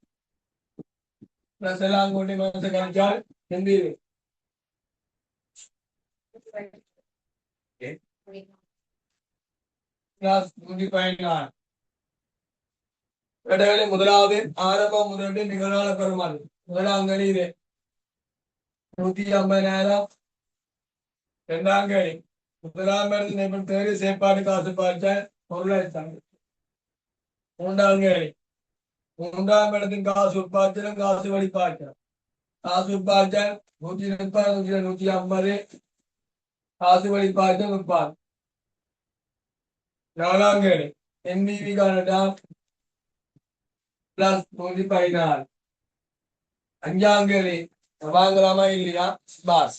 பிளஸ் எல்லாம் கூட்டி மனசு கழிச்சால் எந்திரு கிளாஸ் 116 இடைவெளி முதலாவது ஆரம்பம் முதலீடு நிகழ்கால பெறுமாறு முதலாம் கணி இது 150,000 இரண்டாம் கணி முதலாம் இடத்தில் தேடி செயற்பாடு காசு பார்த்த 1 லட்சம் மூன்றாம் கணி மூன்றாம் இடத்தின் காசு உட்பார்த்தலும் காசு வழிபார்த்தல் காசு உட்பார்த்தல் 130 150 காசு வழிபார்த்தல் உட்பார் நாலாம் கணி என்பிவி காணட்டால் பிளஸ் 114 அஞ்சாம் கணி வாங்கலாமா இல்லையா பாஸ்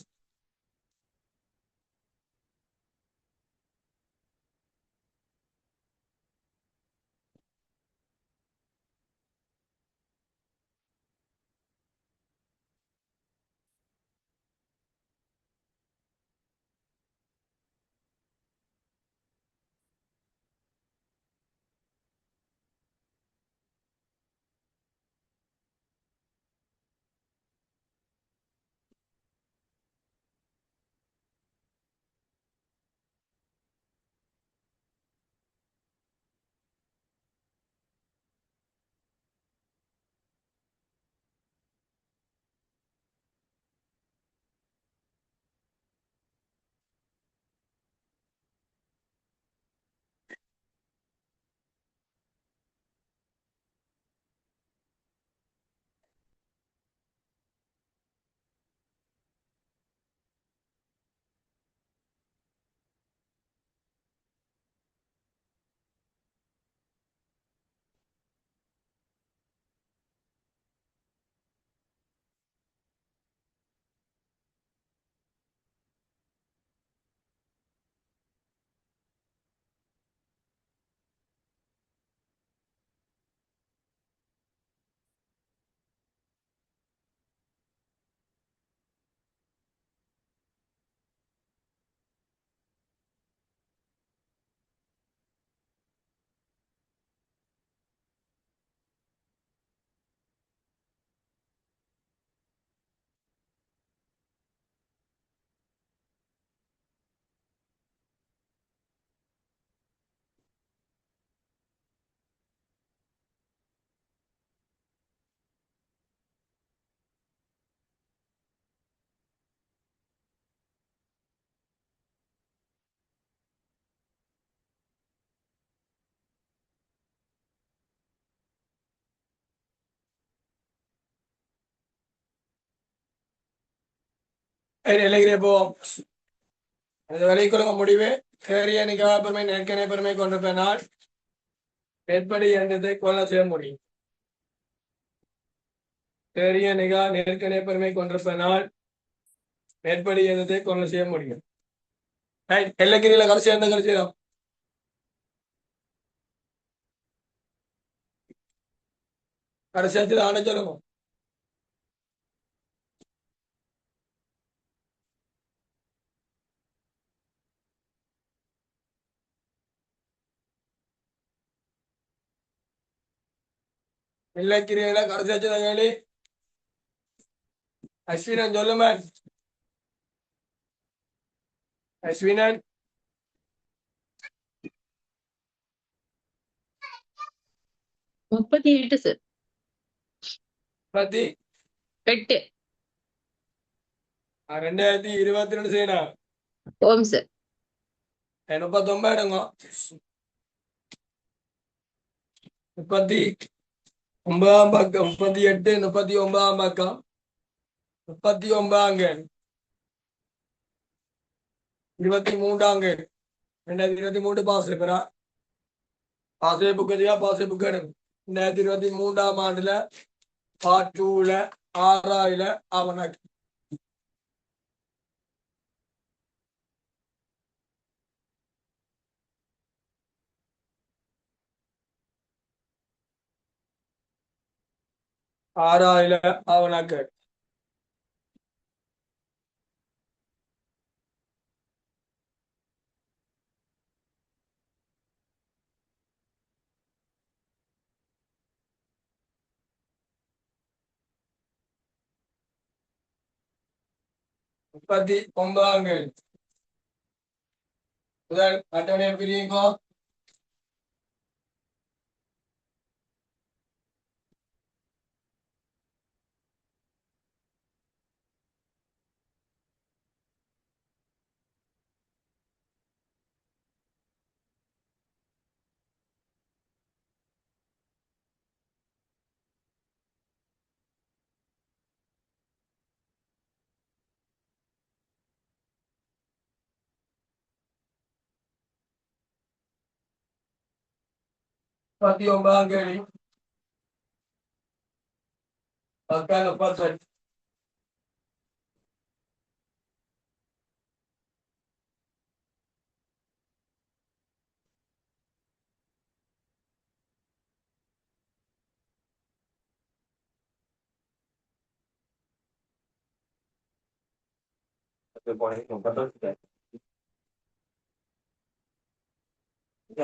நிலைக்கிறே போவோம். அந்த விலைக்குள்ள முடிவு கேரிய நிகழ பெருமை நெருக்கனை பெருமை கொண்டிருப்பதனால் மேற்படி எந்ததை கொள்ள செய்ய முடியும். கேரிய நிகா நெருக்கனை பெருமை கொண்டிருப்பதனால் மேற்படி எந்ததை கொள்ள செய்ய முடியும். எல்லகிரியில கடைசி எந்த கடைசியும் கடைசியாச்சு ஆன சொல்லுங்க. எல்லக்கிரியில கடைசியாச்சு கேள்வி அஸ்வினன் சொல்லுமா. அஸ்வினன் 38 சார். 38 2022 செய்யணும். ஓம் சார். 39 எடுங்க. 39 பக்கம் 38 39 பக்கம் 39 23 2023 பாஸ் பேரா பாஸ் புக் பாஸ் புக் எடுங்க. 2023 ஆண்டுல பார்ட் 2ல 6ஆயில அவனாக்கு அவனாக்கு முப்பத்தி ஒன்பதாம் முதல் அட்டவணையை பிரியுங்கோ. முப்பத்தி ஒன்பதாம் கேள்வி பக்கம் 38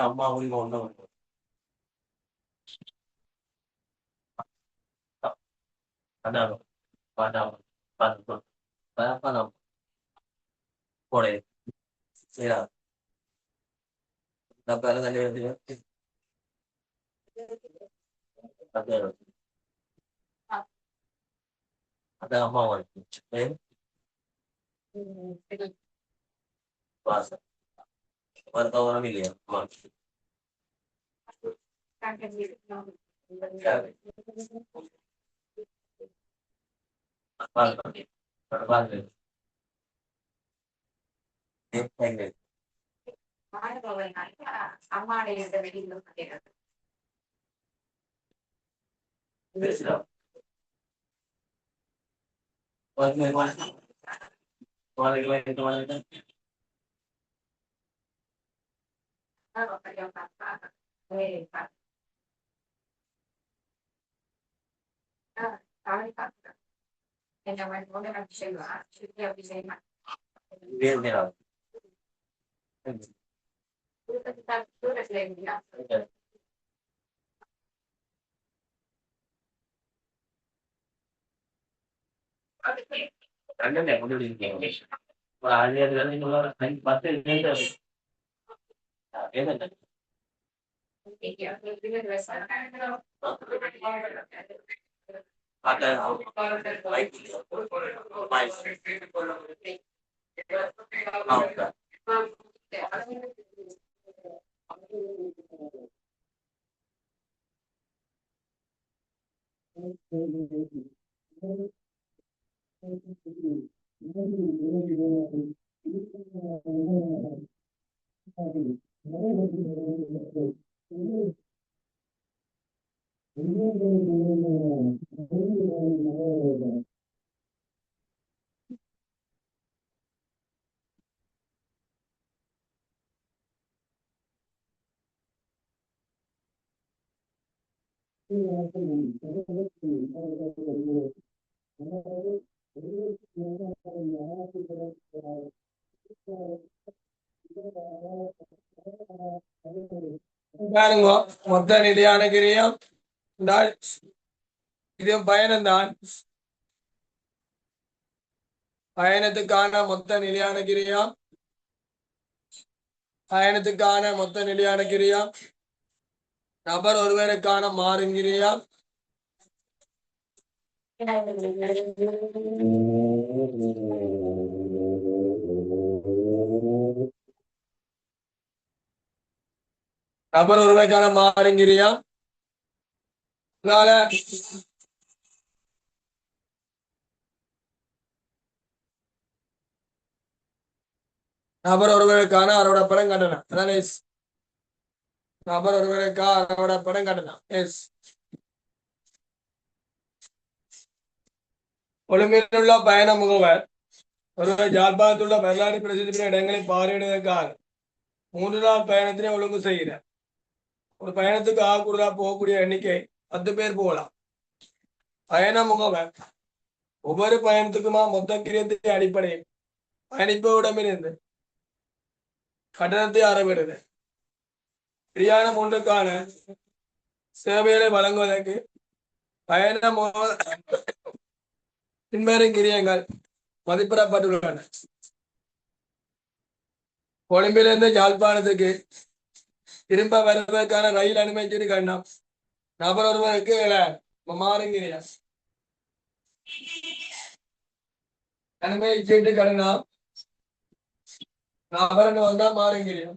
அம்மா ஊருக்கு ஒண்ணு அதான் பாடாம பார்த்து பணம் போடே சரியா நான் பேர தண்ணி வந்து அதான் அம்மா வந்து பாசம் வருத்தவரம் இல்லையா அம்மா பாருங்க பாருங்க மொத்த நிலையான கிரியம் இது பயணம்தான். பயணத்துக்கான மொத்த நிலையான கிரியம் பயணத்துக்கான மொத்த நிலையான கிரியம் நபர் ஒருவருக்கான மாறுங்கிரியா நபர் ஒருவருக்கான மாறுங்கிரியா நபர் ஒருவருக்கான அறுவடை படம் கட்டணம். அதான் எஸ். நபர் ஒருவருக்கான அறுவடை படம் கட்டணம். எஸ். ஒழுங்கிலுள்ள பயண முகவர் ஒருவர் ஜாழ்ப்பாணத்துள்ள வரலாறு பிரசித்தி பெற்ற இடங்களை பார்வையிடுவதற்காக 3 நாள் பயணத்தினை ஒழுங்கு செய்கிறார். ஒரு பயணத்துக்கு கூடுதலா போகக்கூடிய எண்ணிக்கை 10 பேர் போகலாம். பயண முகவர் ஒவ்வொரு பயணத்துக்குமா மொத்த கிரியத்தின் அடிப்படையில் பயணிப்பவரிடமிருந்து கட்டணத்தை அறவிடுது. பிரயாணம் ஒன்றுக்கான சேவைகளை வழங்குவதற்கு பயண பின்வரும் கிரியங்கள் மதிப்பிடப்பட்டுள்ளன. கொழும்பிலிருந்து யாழ்ப்பாணத்துக்கு திரும்ப வருவதற்கான ரயில் அனுமதி கண்ணம் நபர் ஒருவருக்கு மாறுங்கிறியா அனுமதி சீட்டு கண்ணம் நபர் வந்தா மாறுங்கிறியா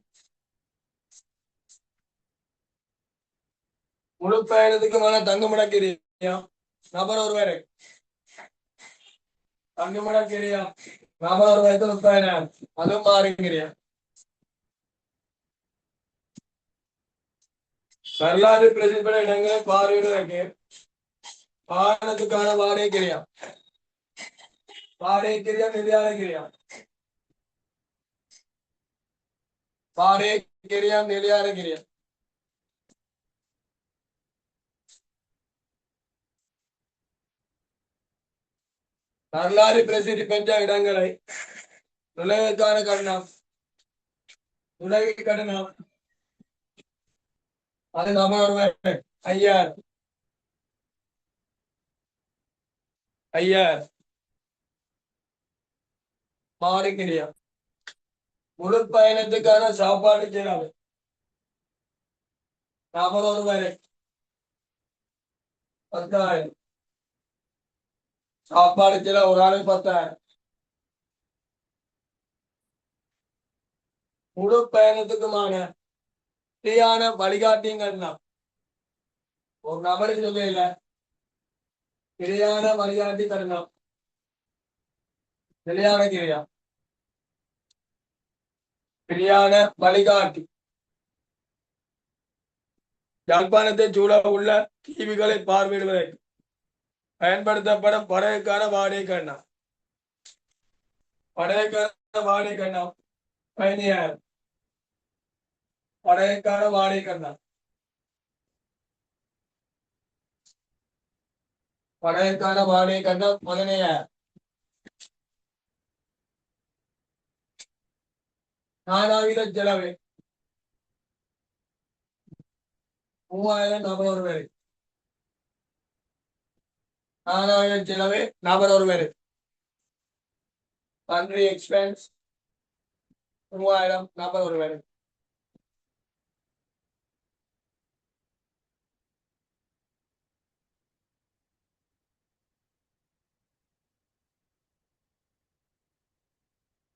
முழு பயணத்துக்குமான தங்குமிடக்கிறியா நபர் ஒருவரை தங்குமிடக்கிறியா நபர் ஒருவருக்கு பயணம் அதுவும் மாறுங்கிறியா வரலாறு பிரசித்தி பெற்ற இடங்களை பார்வையிடுவதற்கு வாகனத்துக்கான வாடகை கிரியா நிதியான கிரியா வாடகை கிரியா நிலையான கிரியா வரலாறு பிரசித்தி பெற்ற இடங்களை நுழைவுக்கான கட்டணம் நுழைவு கட்டணம் அது நபர் ஒருவர் 5000 மாறுகிறியா முழு பயணத்துக்கான சாப்பாடு செலவு நபர் ஒருவரை 10,000 சாப்பாடு செலவு ஒரு ஆளுக்கு 10,000 முழு பயணத்துக்குமான சரியான வழிகாட்டியங்கள் ஒரு நபருக்கு சொல்ல சரியான வழிகாட்டி தரணும் சரியான கிரியா சரியான வழிகாட்டி யாழ்ப்பாணத்தை சூழ உள்ள தீவுகளை பார்வையிடுவதற்கு பயன்படுத்தப்படும் படகுக்கான வாடகை கண்ணம் படகுக்கான வாடகை கண்ணம் 15,000 படகுக்கான வாடகை கண்ணம் படகுக்கான வாடகை கண்ணம் 15,000 நானாவித செலவு 3,000 நபர் ஒருவர் நானாவித செலவு நபர் ஒருவர் கண்ட்ரி எக்ஸ்பென்ஸ் 3,000 நபர் ஒருவர்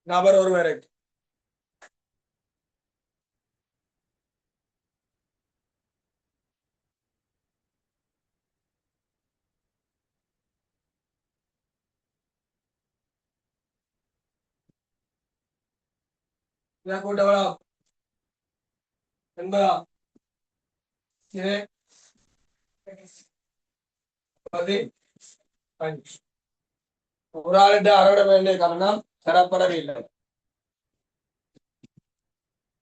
நபர் ஒருவருக்கு இதை கூட்டவளா என்பதா இது 15. ஒரு ஆளுட்டு அறவிட வேண்டிய காரணம் தரப்படவில்லை.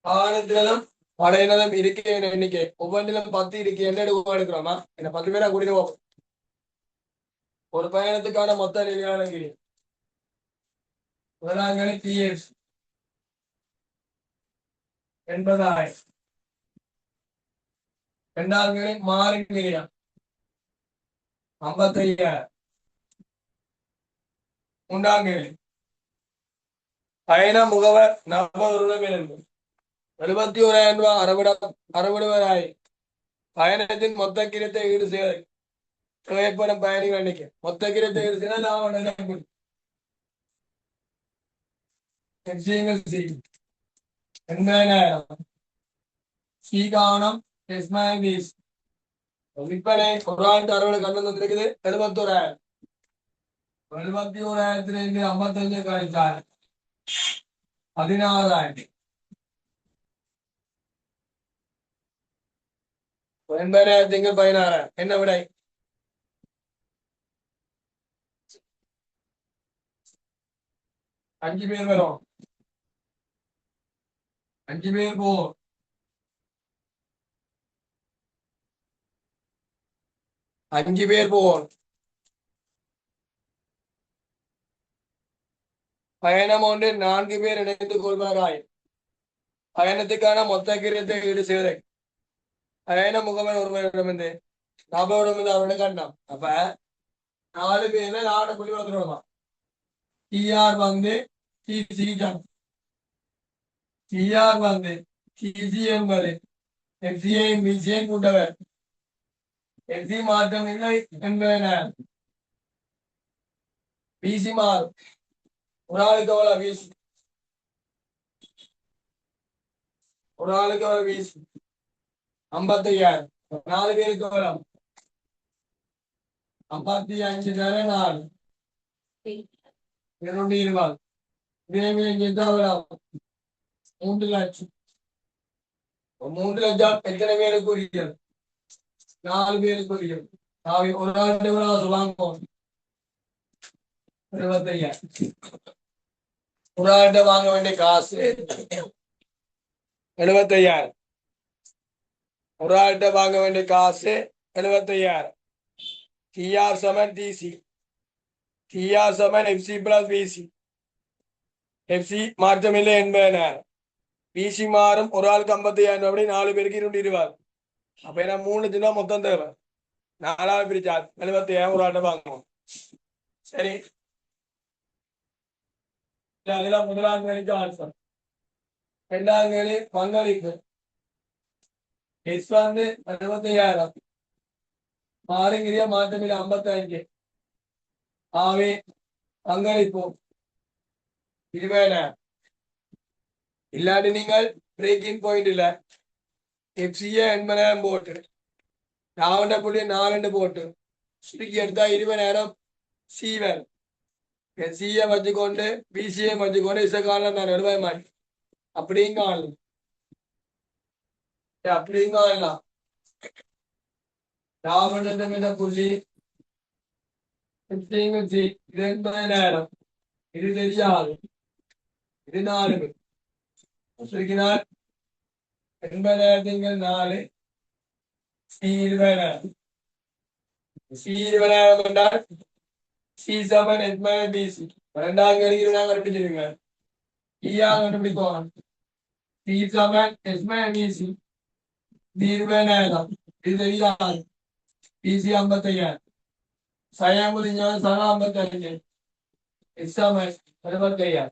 ஆனத்திலும் படையினதும் இருக்கை எண்ணிக்கை ஒவ்வொன்றிலும் 10 இருக்கை என்ன எடுக்கிறோமா? என்ன 10 பேரா கூட்டிட்டு போகும். ஒரு பயணத்துக்கான மொத்த நிலையான கிரி முதலாங்கனி TS 80,000. இரண்டாவது மாறி நிலையம் 55,000. மூன்றாங்கனி பயண முகவர் நபருடன் 71,000 ரூபாய் அறவிடுவதாய் பயணத்தின் மொத்த கிரத்தை ஈடு செய்ய தேவைப்படும் பயணிகள் எண்ணிக்கை மொத்த கிரத்தை ஈடு செய்ய லாபம் சீகானம் விற்பனை ஒரு ஆண்டு அறுவடை கண்டு வந்திருக்குது 71,000. 71,000 55 கழிச்சார் 16,000. 16,000 என்ன விடை? அஞ்சு பேர் வரும். 5 பேர் போ 5 பேர் போவோம். பயணம் ஒன்று 4 பேர் இணைந்து கொள்வாராய் பயணத்துக்கான மொத்த கிரத்தை ஈடு செய்வதை பயண முகவன் ஒருவரிடமிருந்து நபரிடமிருந்து அவருடைய கண்டாம். அப்ப 4 பேர்ல 4 புள்ளி வந்துடுமா? TR வந்து TR வந்து TC என்பது FCA BCA கூட்டவர் FC மாற்றம் இல்லை என்பன BC மாறும். ஒரு ஆளுக்கு எவ்வளவு வீசு? ஒரு ஆளுக்கு எவ்வளவு வீசு? 55,000. 4 பேருக்கு எவ்வளவு? 55 4 220. எவ்வளவு? 3 லட்சம். 3 லட்சம் எத்தனை பேருக்கு உரியது? 4 பேருக்கு உரியது. ஒரு ஆளுக்கு எவ்வளவு வாங்குவோம்? 75,000. ஒரு ஆள்கிட்ட வாங்க வேண்டிய காசு 75,000. ஒரு ஆள்கிட்ட வாங்க வேண்டிய காசு 75,000. TR சமன் TC. TR சமன் FC பிளஸ் BC. FC மாற்றமில்லை 80,000. BC மாறும். ஒரு ஆளுக்கு 55,000. அப்படி 4 பேருக்கு 220. அப்ப என்ன 3 லட்சம் மொத்தம் தேவை. 4 பிரிச்சா 75,000 ஒரு ஆள்கிட்ட வாங்குவோம். சரி, அதெல்லாம் முதலாம் கேள்விக்கு ஆன்சர். இரண்டாம் கேள்வி பங்களிப்பு எஸ் வந்து 65,000 மாறுகிறிய மாற்றமில்லை 55. ஆவே பங்களிப்பு 20,000. இல்லாட்டி நீங்கள் பிரேக்கிங் பாயிண்ட் இல்ல FCA 80,000 போட்டு 4.4 போட்டு சுருக்கி எடுத்தா 20,000 சீவன் சிஏ வச்சுக்கொண்டு பிசிஏ வச்சுக்கொண்டு இசைக்காலம் நான் எழுத மாட்டேன். அப்படியும் காணலாம். அப்படியும் காணலாம். லாபம் புள்ளி 80,000. இது தெரியாது. இது 4 சுருக்கினால் 80,000 4 20,000. 20,000 என்றால் C7 BC. 2ஆம் கேள்விக்கு நாங்கள் கண்டுபிடிச்சிருங்க. கண்டுபிடிப்போம். C7 BC. 20,000. இது தெரியாது. BC 55,000. சயம் முடிஞ்ச 55. X7 65,000.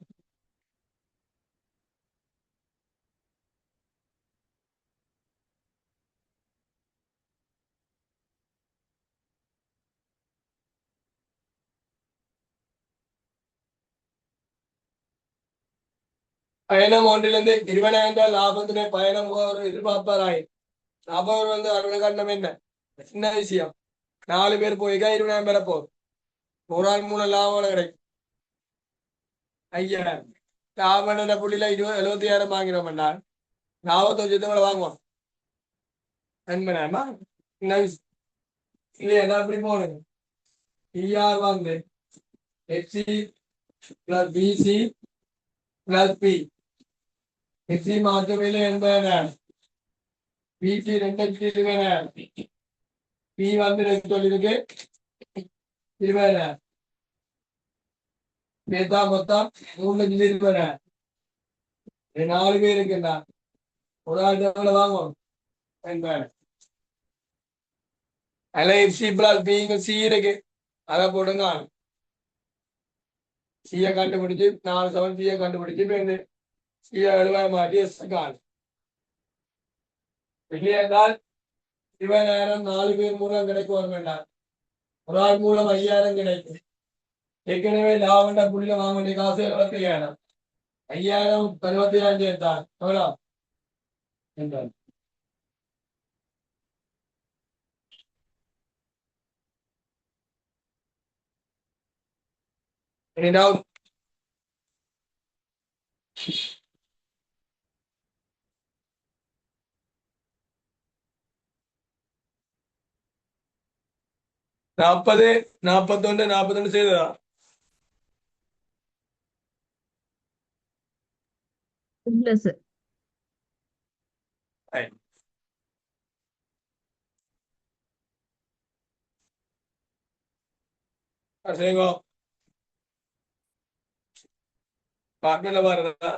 பயணம் ஒன்றிலிருந்து 20,000 லாபத்தினை பயணம் ஒரு எதிர்பார்ப்பாராய் லாபம் வந்து அறுவடை கண்டம் என்ன சின்ன விஷயம். 4 பேர் போய்க்கா 20,000 பேரை போகும். ஒரு ஆள் 3 லாபம் கிடைக்கும் 5,000. லாபண்ட புள்ளியில 75,000 வாங்கிறோம்னா 45 வாங்குவோம். நண்பனாமா இல்லையா எப்படி போகணும்? பிஆர் வந்து FC plus PC plus P. FC மாற்றவில்லை என்பன பிசி 2 பி வந்து சொல்லிருக்கு 20,000. சேர்த்தா மொத்தம் 3,20,000. 4 பேர் இருக்குண்டா ஒரு ஆள் எவ்வளவு வாங்குவோம் என்பன. எஃப்சி பிளஸ் பிங்க சி இருக்கு அதை போடுங்க. சியை கண்டுபிடிச்சு 4 சியை கண்டுபிடிச்சு இப்போ சியை 70 மாட்டி எஸ் கால் இல்லையா என்றால் 20,000 4 பேர் மூலம் கிடைக்கும் வேண்டாம். ஒரு ஆள் மூலம் 5,000 கிடைக்கும். ஏற்கனவே லாபண்ட புள்ளியில வாங்க வேண்டிய காசு 75,000. 5,000 75,000 சேர்த்தான் எவ்வளோ என்றால் any doubt? நாற்பது 41 செய்ததா? இல்ல சார். சரிங்க பார்க்கல பாருதா.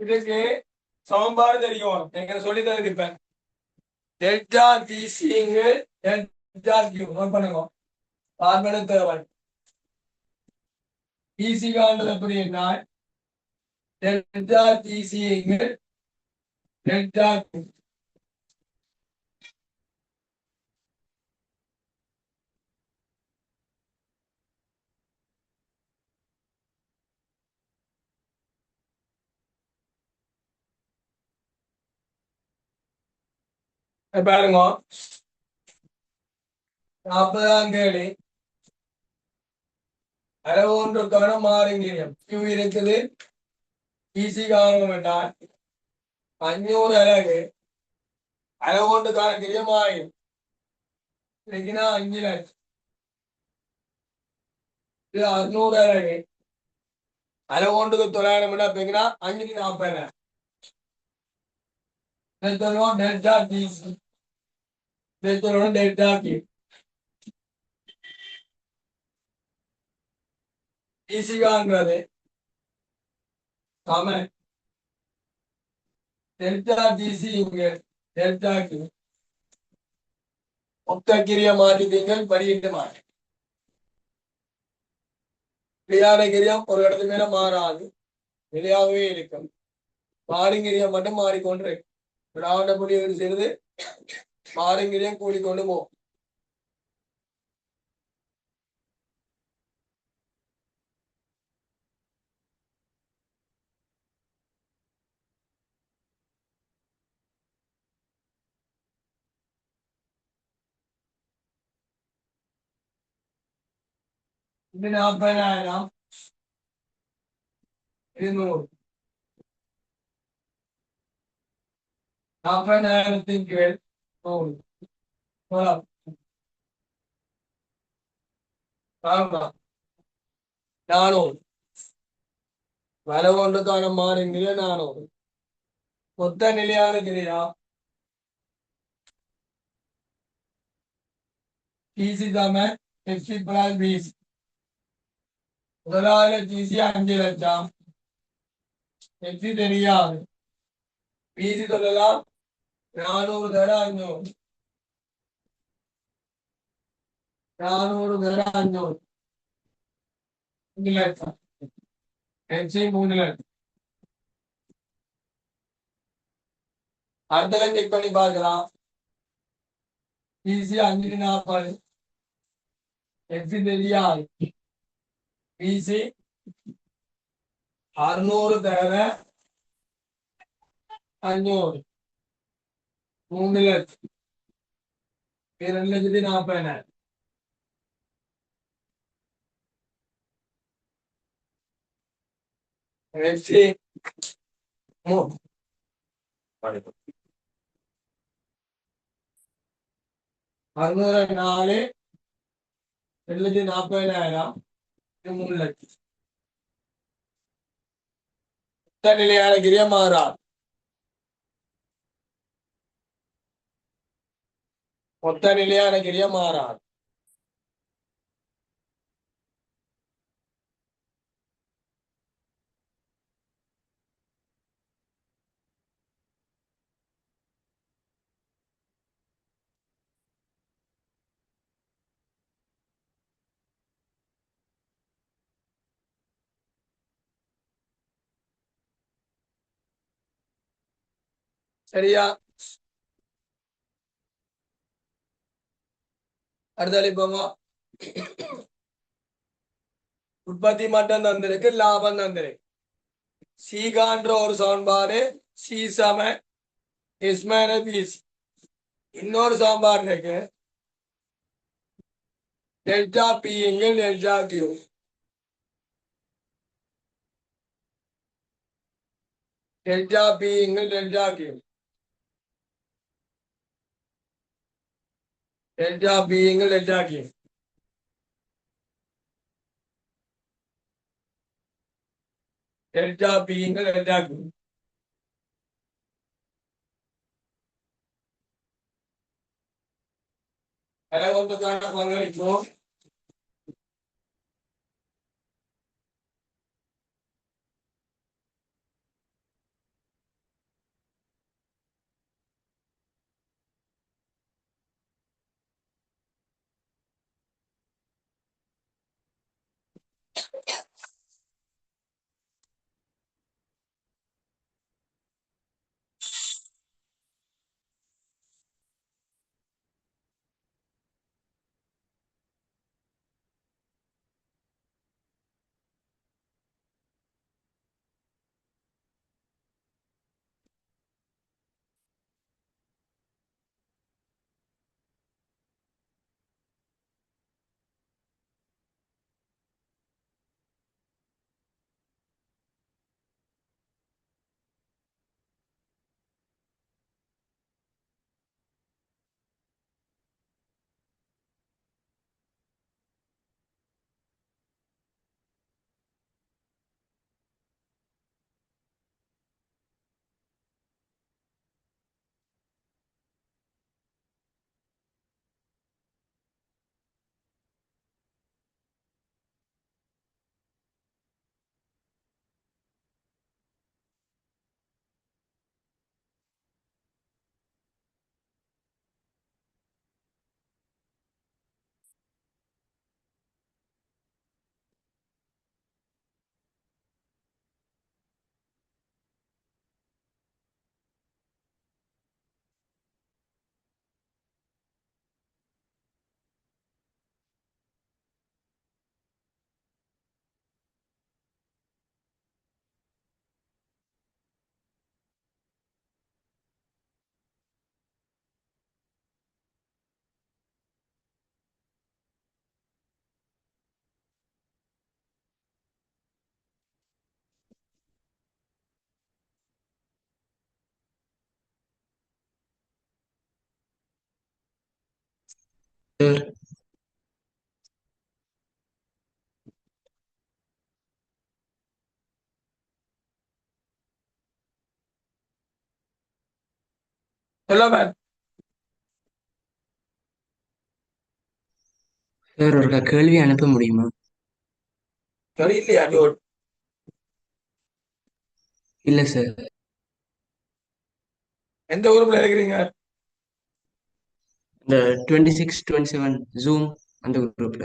இதுக்கு சமன்பாடு தெரியும். எங்க சொல்லி தந்திருப்பேன். டெல்டா டிசிங்கு டெல்டா கியூ நோட் பண்ணுங்க. பார்மேட தேவை டிசி காண்றது எப்படின்னா டெல்டா டிசிங்கு டெல்டா கியூ. பாருங்க 40ஆம் கேள்வி அளவு ஒன்றுக்கான மாறுங்கிரியம் Q இருக்குது ஈசி காரணம் என்றால் 500 அலகு அளவு ஒன்றுக்கான கிரியம் ஆகும் இல்லைன்னா 5 லட்சம் இது 600 அலகு அளவு ஒன்றுக்கு 900 விட பெருங்கினா 540 டெல்டா டிசி டெல்டா கியூ ஈசிகாங்கிறது சமன் டெல்டா டிசி இங்க டெல்டா கியூ மொத்த கிரிய மாற்றிட்டீங்கள் படியிட்டு மாற்றி நிலையான கிரியம் ஒரு இடத்து மேல மாறாது நிலையாகவே இருக்கும் மாறுங்கிரியம் மட்டும் மாறிக்கொண்டு விடாண்ட முடிவு செய்து மாறுங்கிரியம் கூடிக்கொண்டு போகும் இது 40,000 இது 100 40,000 கீழ் 100 ஆமா 400 வர ஒன்றுக்கான மாறுங்கிற 400 மொத்த நிலையான கிரியா டிசி தாம எஃப்சி பிளாஸ் பிசி முதலாவது டிசி 5 லட்சம் எஃப்சி தெரியாது பிசி சொல்லலாம் 400 தர 500 400 தர 500 3 லட்சம் எஃப்சி 3 லட்சம் அடுத்த செக் பண்ணி பார்க்கலாம் பிசி 540 எஃப்சி தெரியாது பிசி 600 தர 500 3 லட்சம் 2,40,000 எஃப்சி 604 2,40,000 3 லட்சம் மொத்த நிலையான கிரியா மாறாது மொத்த நிலையான கிரியா மாறாது சரியா அடுத்த போங்க உற்பத்தி மட்டும் தந்திருக்கு லாபம் தந்திருக்கு சீகான்ற ஒரு சமன்பாடு சி சம எஸ் மைனஸ் பிசி இன்னொரு சமன்பாடு இருக்கு டெல்டா பி எங்கள் டெல்டா கியூ டெல்டா பி எங்கள் டெல்டா கியூ டெல்டா பி எங்கள் டெல்டா கியூ டெல்டா பி எங்கள் டெல்டா கியூ பலவந்தக்கான பங்களிப்போம் சார் சொல்லுங்க சார் ஒரு கேள்வி அனுப்ப முடியுமா? தெரியலையா ஜோட்? இல்ல சார். எந்த ஊருக்குள்ள இருக்கிறீங்க? இந்த 26 27 ஜூம் அந்த குரூப்ல.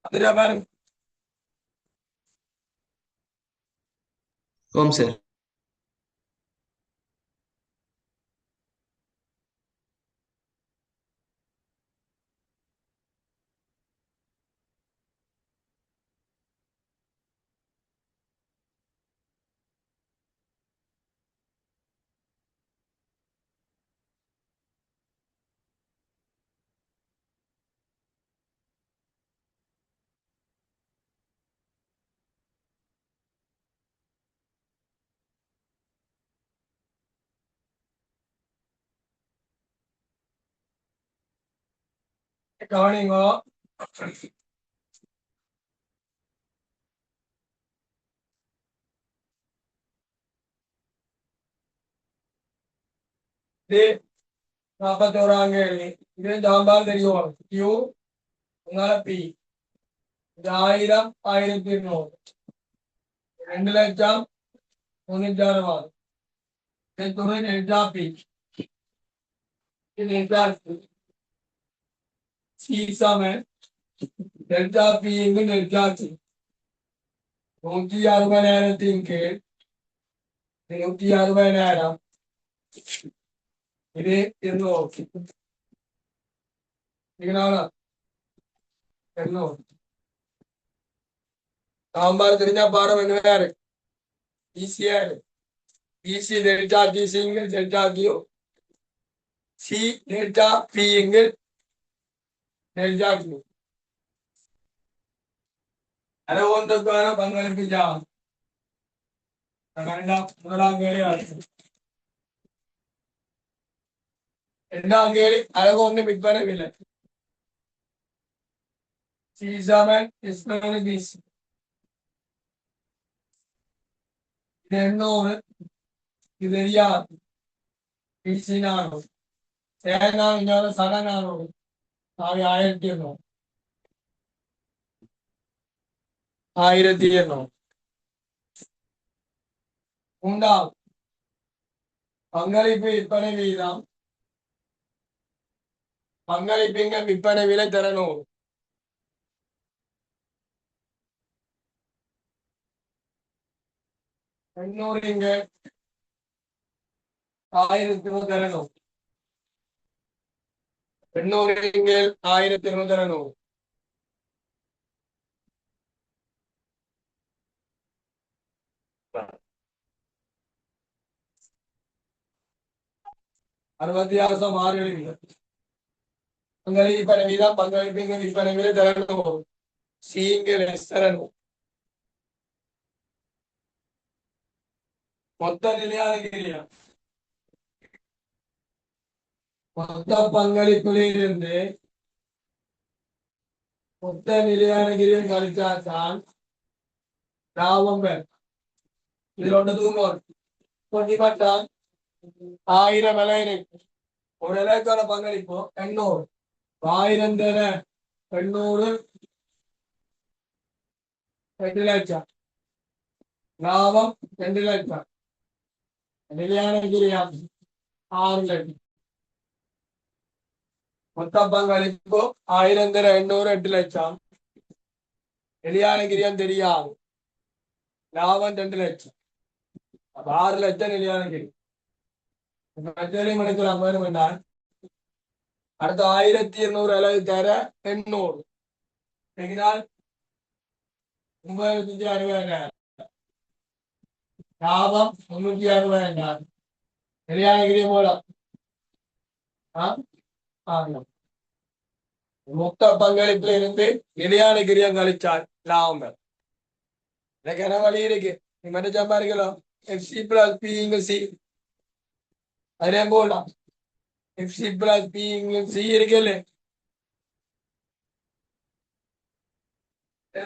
அதுல பாருங்க. ஓம் சார். கவனிங்கோ. இது 41ஆம் கேள்வி. இது ஜாம்பால் தெரியும். Q உங்களால P. இது 1000 1200 2,00,000 3,60,000. இது துணை டெல்டா P. இது டெல்டா C சமன் டெல்டா P இங்கு டெல்டா C. 160,000 கீழ் 160,000. இது 200. இதனால 200. சாம்பார் தெரிஞ்சா பாடம் என்ன வேறு ஈஸியா இருக்கு. Easy delta T single delta Q C delta P single delta Q. அதை ஒன்றுக்கான பங்களிப்பு ஜாம். முதலாம் கேள்வி இரண்டாம் கேள்வி அழகு ஒன்று விற்பனவில்லை. சீசாமன் இஸ்மேல் பீஸ். இது 800. இது தெரியாது. பிசி 400. சேனான் இன்னொரு சட 400. 1200. 1200. மூன்றாம் பங்களிப்பு விற்பனை வீதம். பங்களிப்பிங்க விற்பனை விலை தரணும். இங்க 1200 தரணும். 1200 தரணும். அறுபத்தியாசம் 6 பங்களிப்பு வீதம் பங்களிப்பிங்க விற்பனை விலை தரணும். சீங்கள் தரணும். மொத்த நிலையான கிரியா மொத்த பங்களிப்பிலிருந்து மொத்த நிலையான கிரியை கழிச்சாதான் லாபம் பெறும். இதுல ஒன்று தூங்கும் கொண்டிப்பட்டால் 1000 விலை இருக்கு. ஒரு இலக்கான பங்களிப்பு 800. 1000 தர 800 2 லட்சம். லாபம் 2 லட்சம். நிலையான கிரியா 6 லட்சம். மொத்த பங்களிப்பு 1000 தர 800 8 லட்சம். நிலையான கிரியம் தெரியாது. லாபம் 2 லட்சம். 6 லட்சம் நிலையான கிரி. மணிக்கலாம் வேணும் என்றால் அடுத்த 1200 அளவு தர 800. 3,60,000. லாபம் 360,000. நிலையான கிரியம் போல மொத்த பங்களிப்புல இருந்து நிலையான கிரியம் கழிச்சால் லாபம் பெறும். எனக்கு என்ன வழி இருக்கு? நீ மட்டும் சம்பாதிக்கலாம். எஃப்சி பிளஸ் பி இங்கு சி அதே போடலாம். எஃப்சி பிளஸ் பி இங்கு சி இருக்குல்ல,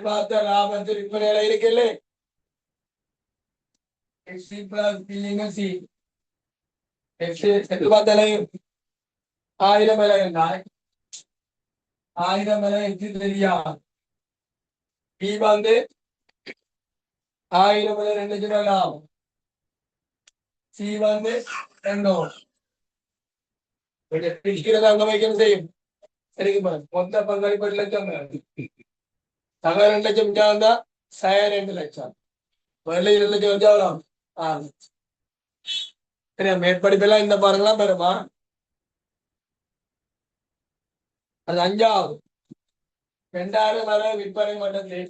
பார்த்த லாபத்தில் விற்பனையில இருக்குல்ல, எஃப்சி பிளஸ் பி இங்கு சி எஃப்சி பார்த்தாலையும் 1000 விலை என்றால் 1000 விலை எஃப்சி தெரியா, பி வந்து 1000 விலை 2 லட்சம் லாபம், சி வந்து 200. பிரிக்கிறது அங்க வைக்கணும் செய்யும். சரிங்க பாருங்க, மொத்த பங்களிப்பு 2 லட்சம். சக 2 லட்சம் இருந்தா சய 2 லட்சம், 2 லட்சம் வச்சா எவ்வளோ? 6 லட்சம். சரியா? மேற்படிப்பெல்லாம் இந்த பாருங்களா பெறுமா? அது 5வது. 2000 வரை விற்பனை மட்டத்தில்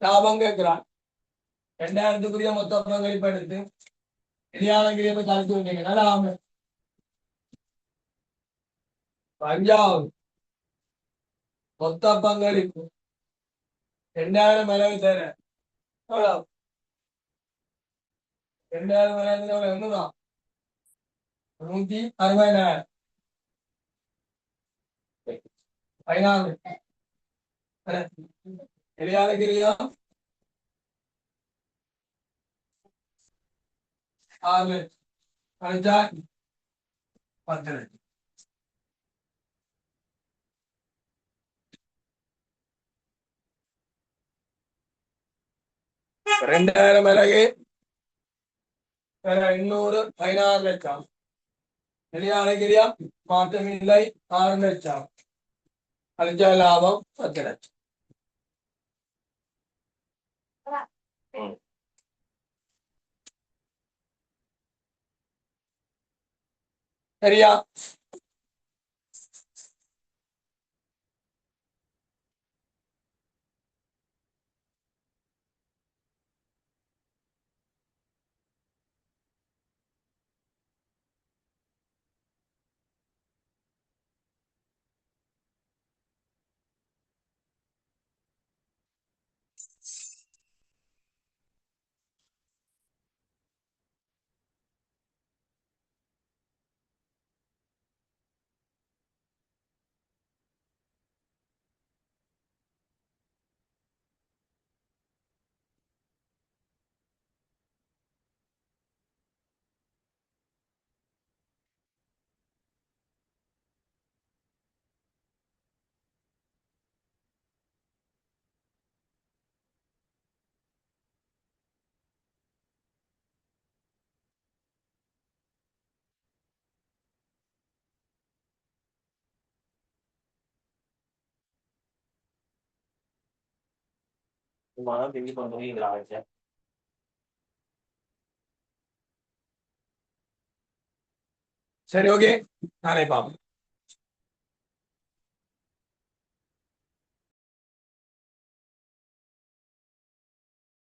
லாபம் கேட்கிறான். 2000க்குரிய மொத்த பங்களிப்பு எடுத்து நிலையான கிரியை கழித்து வந்தீங்கன்னா லாபம். 5வது மொத்த பங்களிப்பு 2000 அளவு தர எவ்வளவு? 2000 அளவு என்னதான் 160,000. 16 நிலையான கிரியா 6 கழிச்சா 10 லட்சம். ரெண்டாயிரம் மிளகு 200 16 லட்சம். நிலையான கிரியா மாற்றமில்லை 6 லட்சம். கழிச்சா லாபம் 10 லட்சம். சரியா? Mana tinggi penuhi geraknya. சரி, ஓகே, நாளை பார்ப்போம்.